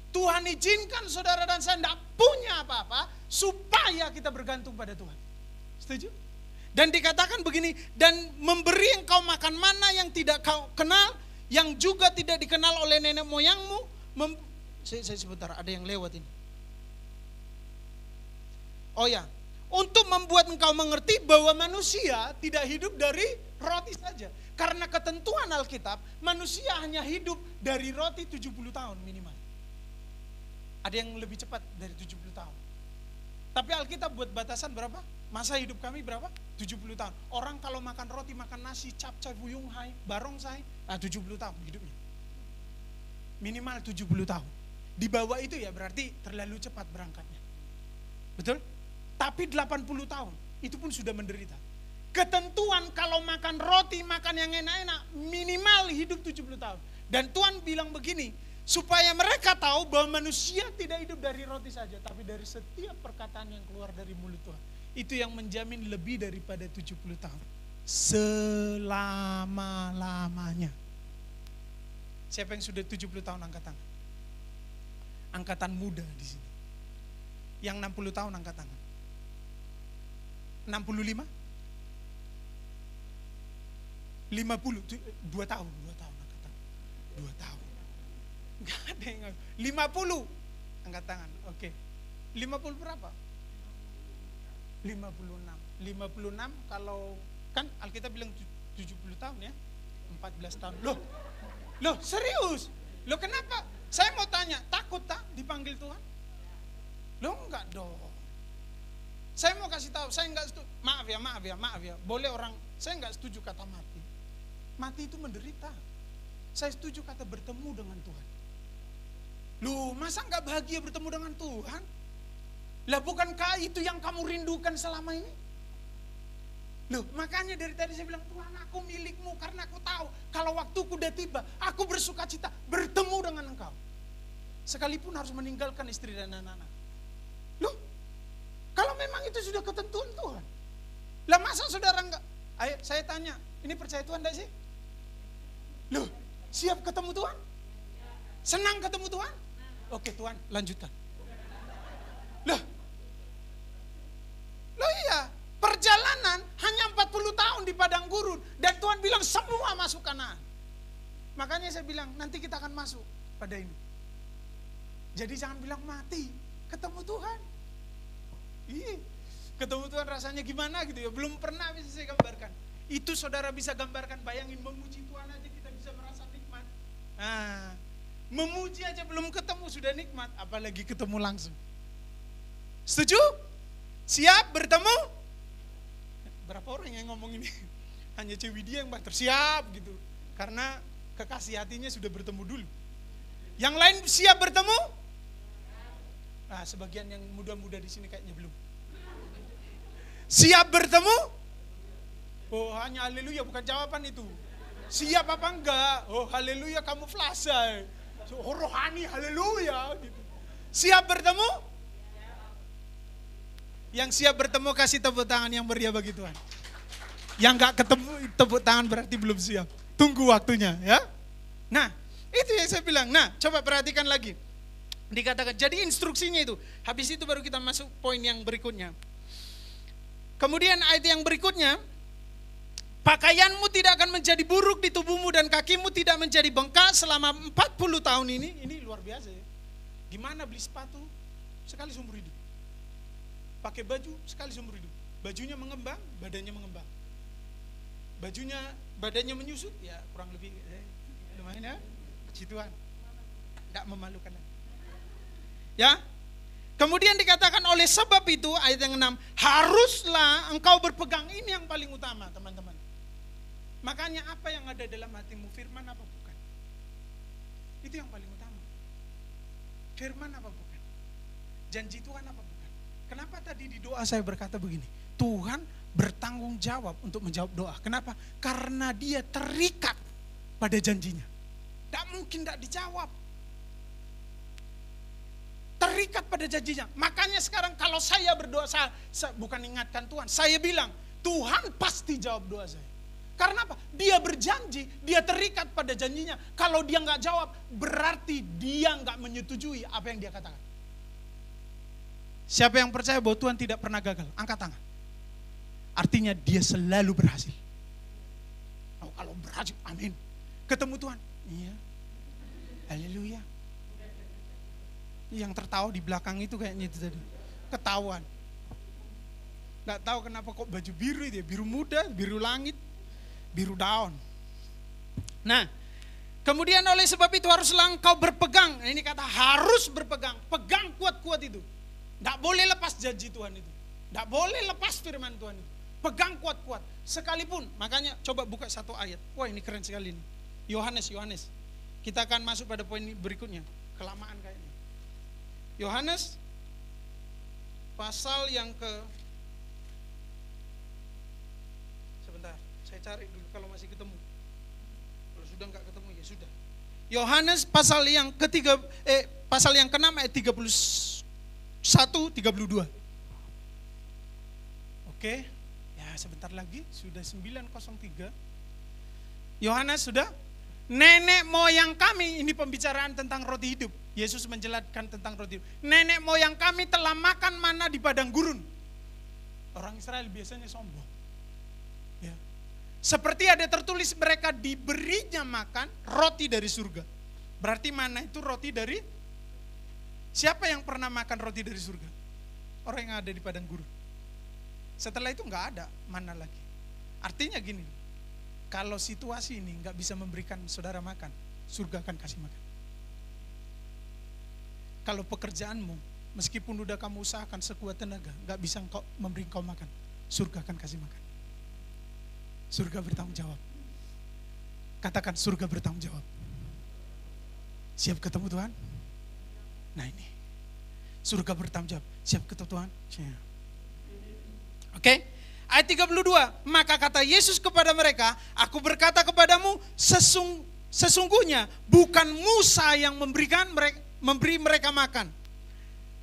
Tuhan izinkan saudara dan saya tidak punya apa-apa, supaya kita bergantung pada Tuhan. Setuju? Dan dikatakan begini, dan memberi engkau makan mana yang tidak kau kenal, yang juga tidak dikenal oleh nenek moyangmu. Saya sebentar, ada yang lewat ini. Oh ya, untuk membuat engkau mengerti bahwa manusia tidak hidup dari roti saja. Karena ketentuan Alkitab, manusia hanya hidup dari roti 70 tahun minimal. Ada yang lebih cepat dari 70 tahun. Tapi Alkitab buat batasan berapa? Masa hidup kami berapa? 70 tahun. Orang kalau makan roti, makan nasi, capcay, buyung hai, barongsai, 70 tahun hidupnya. Minimal 70 tahun. Di bawah itu ya berarti terlalu cepat berangkatnya. Betul? Tapi 80 tahun, itu pun sudah menderita. Ketentuan kalau makan roti, makan yang enak-enak, minimal hidup 70 tahun. Dan Tuhan bilang begini, supaya mereka tahu bahwa manusia tidak hidup dari roti saja, tapi dari setiap perkataan yang keluar dari mulut Tuhan. Itu yang menjamin lebih daripada 70 tahun. Selama-lamanya. Siapa yang sudah 70 tahun angkat tangan? Angkatan muda di sini. Yang 60 tahun angkat tangan. 65? 50? 2 tahun angkat tangan. 2 tahun. Enggak ada yang 50 angkat tangan. Oke. 50 berapa? 56. 56 kalau kan Alkitab bilang 70 tahun ya. 14 tahun. Loh, serius? Loh kenapa? Saya mau tanya, takut tak dipanggil Tuhan? Loh enggak dong. Saya mau kasih tahu, saya enggak setuju. Maaf ya. Boleh orang, saya enggak setuju kata mati. Mati itu menderita. Saya setuju kata bertemu dengan Tuhan. Loh, masa enggak bahagia bertemu dengan Tuhan? Lah bukankah itu yang kamu rindukan selama ini? Loh, makanya dari tadi saya bilang, Tuhan aku milikmu karena aku tahu kalau waktuku udah tiba, aku bersuka cita bertemu dengan engkau. Sekalipun harus meninggalkan istri dan anak-anak. Loh, kalau memang itu sudah ketentuan Tuhan. Lah masa saudara enggak? Ayo saya tanya, ini percaya Tuhan enggak sih? Loh, siap ketemu Tuhan? Senang ketemu Tuhan? Oke Tuhan, lanjutkan. Loh iya, perjalanan hanya 40 tahun di padang gurun dan Tuhan bilang semua masuk Kanaan. Makanya saya bilang nanti kita akan masuk pada ini. Jadi jangan bilang mati, ketemu Tuhan. Iya, Ketemu Tuhan rasanya gimana gitu ya, belum pernah bisa saya gambarkan. Itu saudara bisa gambarkan, bayangin memuji Tuhan aja kita bisa merasa nikmat. Nah, memuji aja belum ketemu sudah nikmat, apalagi ketemu langsung. Setuju? Siap bertemu? Berapa orang yang ngomong ini? Hanya Cewek dia yang siap gitu. Karena kekasih hatinya sudah bertemu dulu. Yang lain siap bertemu? Nah, sebagian yang muda-muda di sini kayaknya belum. Siap bertemu? Oh, hanya haleluya, bukan jawaban itu. Siap apa enggak? Oh, haleluya, kamuflase. Oh, rohani, haleluya gitu. Siap bertemu? Yang siap bertemu kasih tepuk tangan yang meriah bagi Tuhan. Yang enggak ketemu tepuk tangan berarti belum siap. Tunggu waktunya ya. Nah, itu yang saya bilang. Nah, coba perhatikan lagi. Dikatakan, jadi instruksinya itu. Habis itu baru kita masuk poin yang berikutnya. Kemudian ayat yang berikutnya, pakaianmu tidak akan menjadi buruk di tubuhmu dan kakimu tidak menjadi bengkak selama 40 tahun ini. Ini luar biasa ya. Gimana beli sepatu sekali seumur hidup. Pakai baju sekali seumur hidup. Bajunya mengembang, badannya mengembang. Badannya menyusut, ya kurang lebih lumayan ya. Puji Tuhan. Tidak memalukan. Ya. Kemudian dikatakan oleh sebab itu ayat yang 6, haruslah engkau berpegang, ini yang paling utama teman-teman. Makanya apa yang ada dalam hatimu, firman apa bukan? Itu yang paling utama. Firman apa bukan? Janji Tuhan apa bukan? Kenapa tadi di doa saya berkata begini? Tuhan bertanggung jawab untuk menjawab doa. Kenapa? Karena dia terikat pada janjinya. Tidak mungkin tidak dijawab. Terikat pada janjinya. Makanya sekarang kalau saya berdoa, saya bukan ingatkan Tuhan, saya bilang Tuhan pasti jawab doa saya. Karena apa? Dia berjanji, dia terikat pada janjinya. Kalau dia nggak jawab, berarti dia nggak menyetujui apa yang dia katakan. Siapa yang percaya bahwa Tuhan tidak pernah gagal? Angkat tangan. Artinya dia selalu berhasil. Oh, kalau berhasil, amin. Ketemu Tuhan, iya. Haleluya. Yang tertawa di belakang itu kayaknya itu tadi. Ketahuan. Nggak tahu kenapa kok baju biru itu ya. Biru muda, biru langit, biru daun. Nah, kemudian oleh sebab itu haruslah engkau berpegang. Ini kata harus berpegang. Pegang kuat-kuat itu. Nggak boleh lepas janji Tuhan itu. Nggak boleh lepas firman Tuhan itu. Pegang kuat-kuat. Sekalipun, makanya coba buka satu ayat. Wah, ini keren sekali ini. Yohanes. Kita akan masuk pada poin berikutnya. Kelamaan kayaknya. Yohanes pasal yang sebentar, saya cari dulu kalau masih ketemu. Kalau sudah enggak ketemu ya sudah. Yohanes pasal yang pasal yang ke-6 ayat 31 32. Oke. Ya, sebentar lagi sudah 9:03. Yohanes sudah. Nenek moyang kami, ini pembicaraan tentang roti hidup. Yesus menjelaskan tentang roti hidup. Nenek moyang kami telah makan mana di padang gurun. Orang Israel biasanya sombong. Ya. Seperti ada tertulis mereka diberinya makan roti dari surga. Berarti mana itu roti dari? Siapa yang pernah makan roti dari surga? Orang yang ada di padang gurun. Setelah itu nggak ada mana lagi. Artinya gini. Kalau situasi ini nggak bisa memberikan saudara makan, surga akan kasih makan. Kalau pekerjaanmu, meskipun udah kamu usahakan sekuat tenaga, nggak bisa memberi kau makan, surga akan kasih makan. Surga bertanggung jawab. Katakan surga bertanggung jawab. Siap ketemu Tuhan? Nah ini, surga bertanggung jawab. Siap ketemu Tuhan? Oke? Ayat 32, maka kata Yesus kepada mereka, aku berkata kepadamu, sesungguhnya bukan Musa yang memberi mereka makan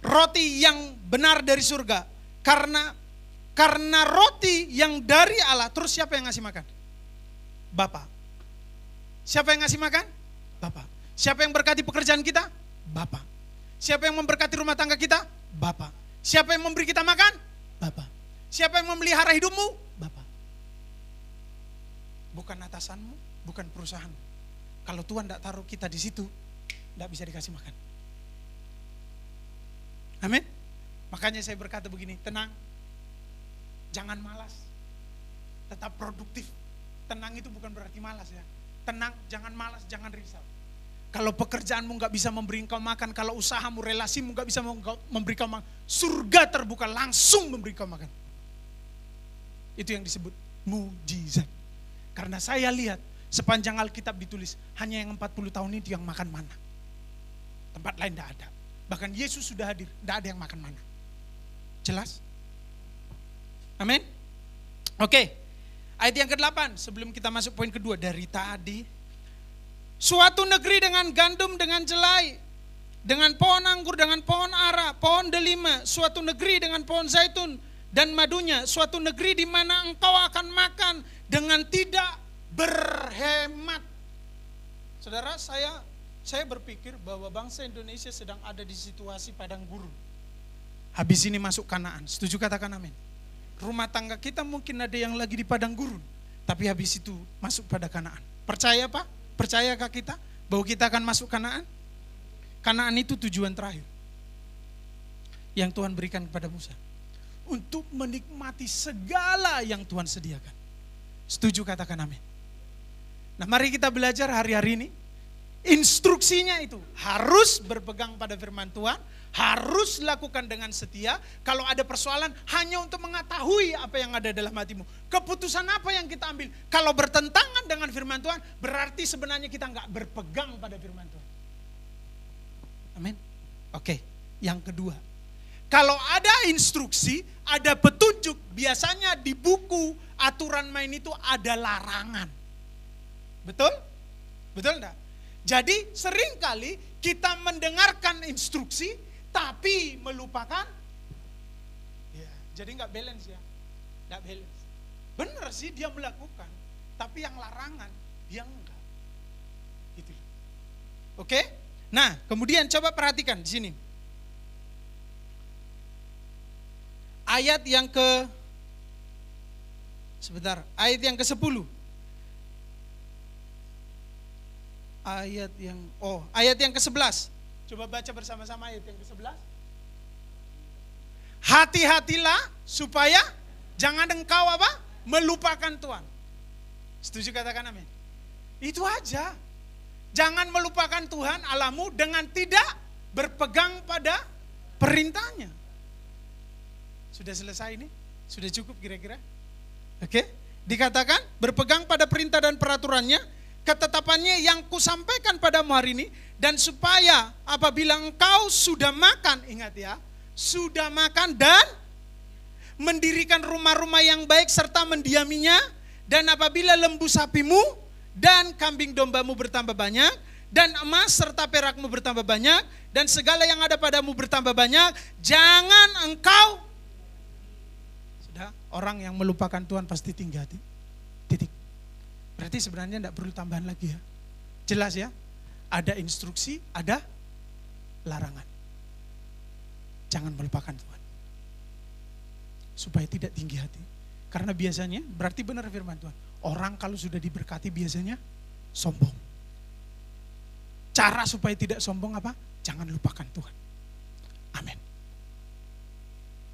roti yang benar dari surga, karena roti yang dari Allah. Terus siapa yang ngasih makan? Bapa. Siapa yang ngasih makan? Bapa. Siapa yang berkati pekerjaan kita? Bapa. Siapa yang memberkati rumah tangga kita? Bapa. Siapa yang memberi kita makan? Bapa. Siapa yang memelihara hidupmu? Bapa. Bukan atasanmu, bukan perusahaanmu. Kalau Tuhan tidak taruh kita di situ, tidak bisa dikasih makan. Amin. Makanya saya berkata begini, tenang. jangan malas. Tetap produktif. Tenang itu bukan berarti malas ya. Tenang, jangan malas, jangan risau. Kalau pekerjaanmu nggak bisa memberi engkau makan, kalau usahamu, relasimu nggak bisa memberi kau makan, surga terbuka langsung memberi kau makan. Itu yang disebut mujizat. Karena saya lihat sepanjang Alkitab ditulis, hanya yang 40 tahun itu yang makan mana. Tempat lain tidak ada. Bahkan Yesus sudah hadir, tidak ada yang makan mana. Jelas? Amin? Oke. Ayat yang ke-8, sebelum kita masuk poin kedua dari tadi. Suatu negeri dengan gandum, dengan jelai, dengan pohon anggur, dengan pohon ara, pohon delima, suatu negeri dengan pohon zaitun dan madunya, suatu negeri di mana engkau akan makan dengan tidak berhemat. Saudara, saya berpikir bahwa bangsa Indonesia sedang ada di situasi padang gurun. Habis ini masuk Kanaan. Setuju, katakan amin. Rumah tangga kita mungkin ada yang lagi di padang gurun, tapi habis itu masuk pada Kanaan. Percaya Pak? Percayakah kita bahwa kita akan masuk Kanaan? Kanaan itu tujuan terakhir yang Tuhan berikan kepada Musa, untuk menikmati segala yang Tuhan sediakan. Setuju, katakan amin. Nah, mari kita belajar hari-hari ini. Instruksinya itu harus berpegang pada firman Tuhan, harus lakukan dengan setia. Kalau ada persoalan hanya untuk mengetahui apa yang ada dalam hatimu. Keputusan apa yang kita ambil. Kalau bertentangan dengan firman Tuhan, berarti sebenarnya kita nggak berpegang pada firman Tuhan. Amin. Oke, yang kedua. Kalau ada instruksi, ada petunjuk, biasanya di buku aturan main itu ada larangan. Betul? Betul enggak? Jadi seringkali kita mendengarkan instruksi tapi melupakan. Ya, jadi nggak balance ya, nggak balance. Benar sih dia melakukan, tapi yang larangan dia enggak. Gitu. Oke? Nah, kemudian coba perhatikan di sini. Ayat yang ayat yang ke-10. Ayat yang ke-11. Coba baca bersama-sama ayat yang ke-11. Hati-hatilah supaya jangan engkau melupakan Tuhan. Setuju, katakan amin. Itu aja. Jangan melupakan Tuhan Allahmu dengan tidak berpegang pada perintahnya. Sudah selesai ini? Sudah cukup kira-kira? Oke? Dikatakan berpegang pada perintah dan peraturannya, ketetapannya yang kusampaikan padamu hari ini, dan supaya apabila engkau sudah makan, ingat ya, sudah makan dan mendirikan rumah-rumah yang baik serta mendiaminya, dan apabila lembu sapimu dan kambing dombamu bertambah banyak, dan emas serta perakmu bertambah banyak, dan segala yang ada padamu bertambah banyak, jangan engkau. Sudah, orang yang melupakan Tuhan pasti tinggi hati. Titik. Berarti sebenarnya tidak perlu tambahan lagi ya. Jelas ya? Ada instruksi, ada larangan. Jangan melupakan Tuhan. Supaya tidak tinggi hati. Karena biasanya, berarti benar firman Tuhan. Orang kalau sudah diberkati biasanya sombong. Cara supaya tidak sombong apa? Jangan lupakan Tuhan. Amin.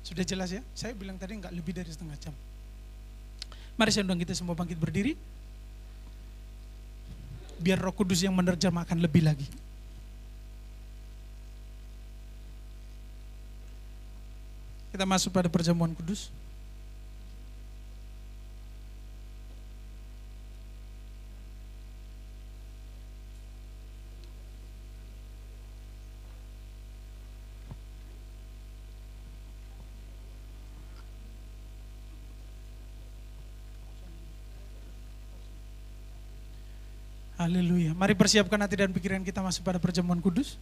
Sudah jelas ya? Saya bilang tadi enggak lebih dari setengah jam. Mari saya undang kita semua bangkit berdiri. Biar Roh Kudus yang menerjemahkan lebih lagi. Kita masuk pada perjamuan kudus. Haleluya. Mari persiapkan hati dan pikiran kita masuk pada perjamuan kudus.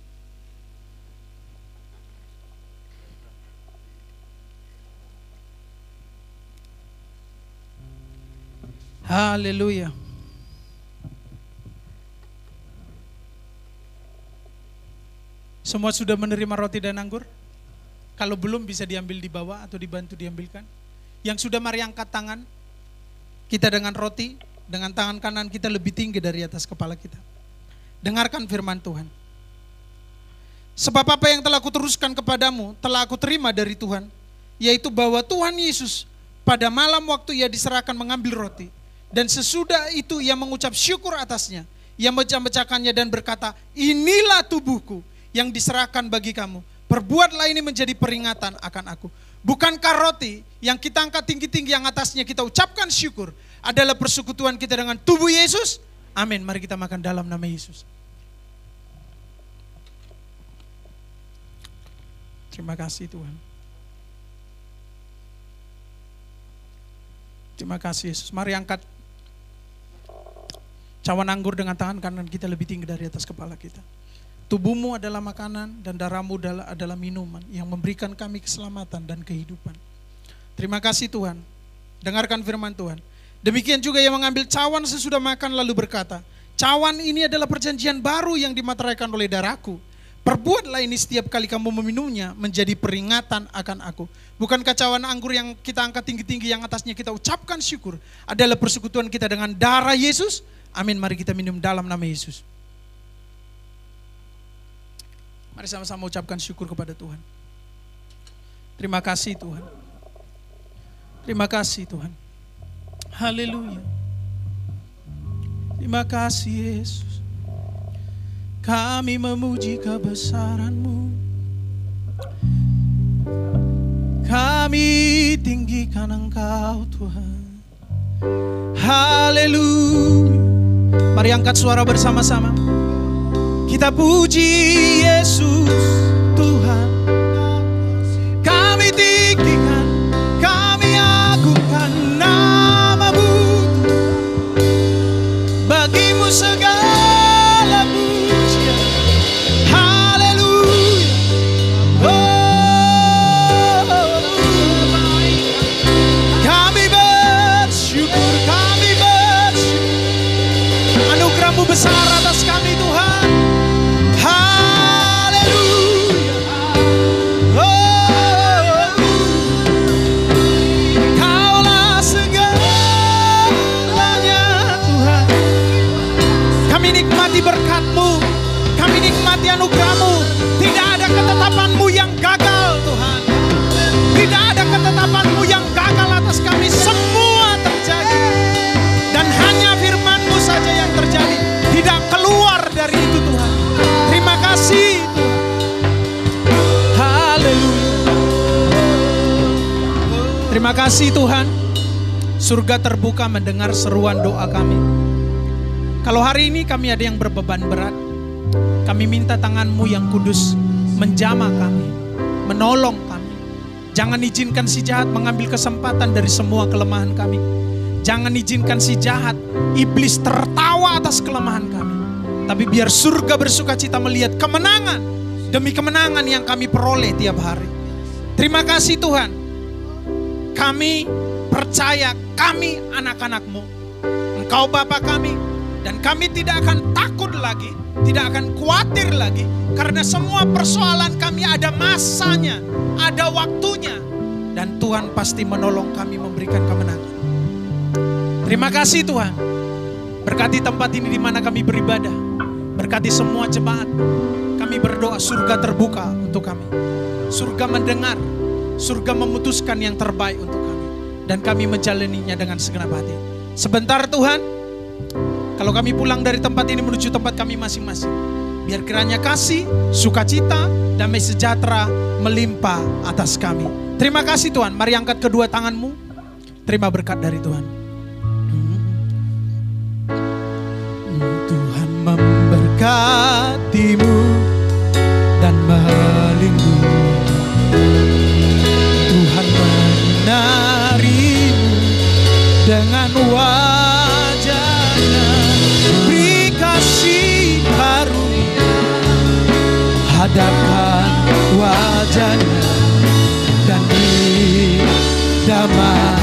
Haleluya. Semua sudah menerima roti dan anggur? Kalau belum bisa diambil di bawah atau dibantu diambilkan. Yang sudah, mari angkat tangan. Kita dengan roti, dengan tangan kanan kita lebih tinggi dari atas kepala kita. Dengarkan firman Tuhan. Sebab apa yang telah kuteruskan kepadamu, telah aku terima dari Tuhan, yaitu bahwa Tuhan Yesus pada malam waktu ia diserahkan mengambil roti. Dan sesudah itu ia mengucap syukur atasnya. Ia memecah-mecahkannya dan berkata, inilah tubuhku yang diserahkan bagi kamu. Perbuatlah ini menjadi peringatan akan aku. Bukankah roti yang kita angkat tinggi-tinggi yang atasnya kita ucapkan syukur adalah persekutuan kita dengan tubuh Yesus? Amin. Mari kita makan dalam nama Yesus. Terima kasih Tuhan. Terima kasih Yesus. Mari angkat cawan anggur dengan tangan kanan kita lebih tinggi dari atas kepala kita. Tubuhmu adalah makanan dan darahmu adalah minuman yang memberikan kami keselamatan dan kehidupan. Terima kasih Tuhan. Dengarkan firman Tuhan. Demikian juga ia mengambil cawan sesudah makan lalu berkata, cawan ini adalah perjanjian baru yang dimateraikan oleh darahku. Perbuatlah ini setiap kali kamu meminumnya menjadi peringatan akan aku. Bukankah cawan anggur yang kita angkat tinggi-tinggi yang atasnya kita ucapkan syukur adalah persekutuan kita dengan darah Yesus? Amin. Mari kita minum dalam nama Yesus. Mari sama-sama ucapkan syukur kepada Tuhan. Terima kasih Tuhan. Terima kasih Tuhan. Haleluya. Terima kasih Yesus. Kami memuji kebesaran-Mu. Kami tinggikan Engkau Tuhan. Haleluya. Mari angkat suara bersama-sama. Kita puji Yesus Tuhan. Kami tinggikan, kami agungkan nama-Mu. Bagi-Mu segala pujian. Haleluya. Kami bersyukur, kami bersyukur. Anugerah-Mu besar atas kami Tuhan. Nikmati berkat-Mu, kami nikmati anugerah-Mu. Tidak ada ketetapan-Mu yang gagal Tuhan. Tidak ada ketetapan-Mu yang gagal atas kami. Semua terjadi. Dan hanya firman-Mu saja yang terjadi. Tidak keluar dari itu Tuhan. Terima kasih Tuhan. Haleluya. Terima kasih Tuhan. Surga terbuka mendengar seruan doa kami. Kalau hari ini kami ada yang berbeban berat, kami minta tangan-Mu yang kudus menjamah kami, menolong kami. Jangan izinkan si jahat mengambil kesempatan dari semua kelemahan kami. Jangan izinkan si jahat, iblis tertawa atas kelemahan kami. Tapi biar surga bersuka cita melihat kemenangan demi kemenangan yang kami peroleh tiap hari. Terima kasih Tuhan. Kami percaya kami anak-anak-Mu. Engkau Bapa kami. Dan kami tidak akan takut lagi, tidak akan khawatir lagi. Karena semua persoalan kami ada masanya, ada waktunya. Dan Tuhan pasti menolong kami memberikan kemenangan. Terima kasih Tuhan. Berkati tempat ini di mana kami beribadah. Berkati semua jemaat. Kami berdoa surga terbuka untuk kami. Surga mendengar, surga memutuskan yang terbaik untuk kami. Dan kami menjalaninya dengan segenap hati. Sebentar Tuhan. Kalau kami pulang dari tempat ini menuju tempat kami masing-masing, biar kiranya kasih, sukacita, damai sejahtera melimpah atas kami. Terima kasih Tuhan. Mari angkat kedua tangan-Mu. Terima berkat dari Tuhan. Tuhan memberkati-Mu dan melindungi. Tuhan menari-Mu dengan wajah-Nya. Beri kasih karunia, hadapkan wajah-Nya dan beri damai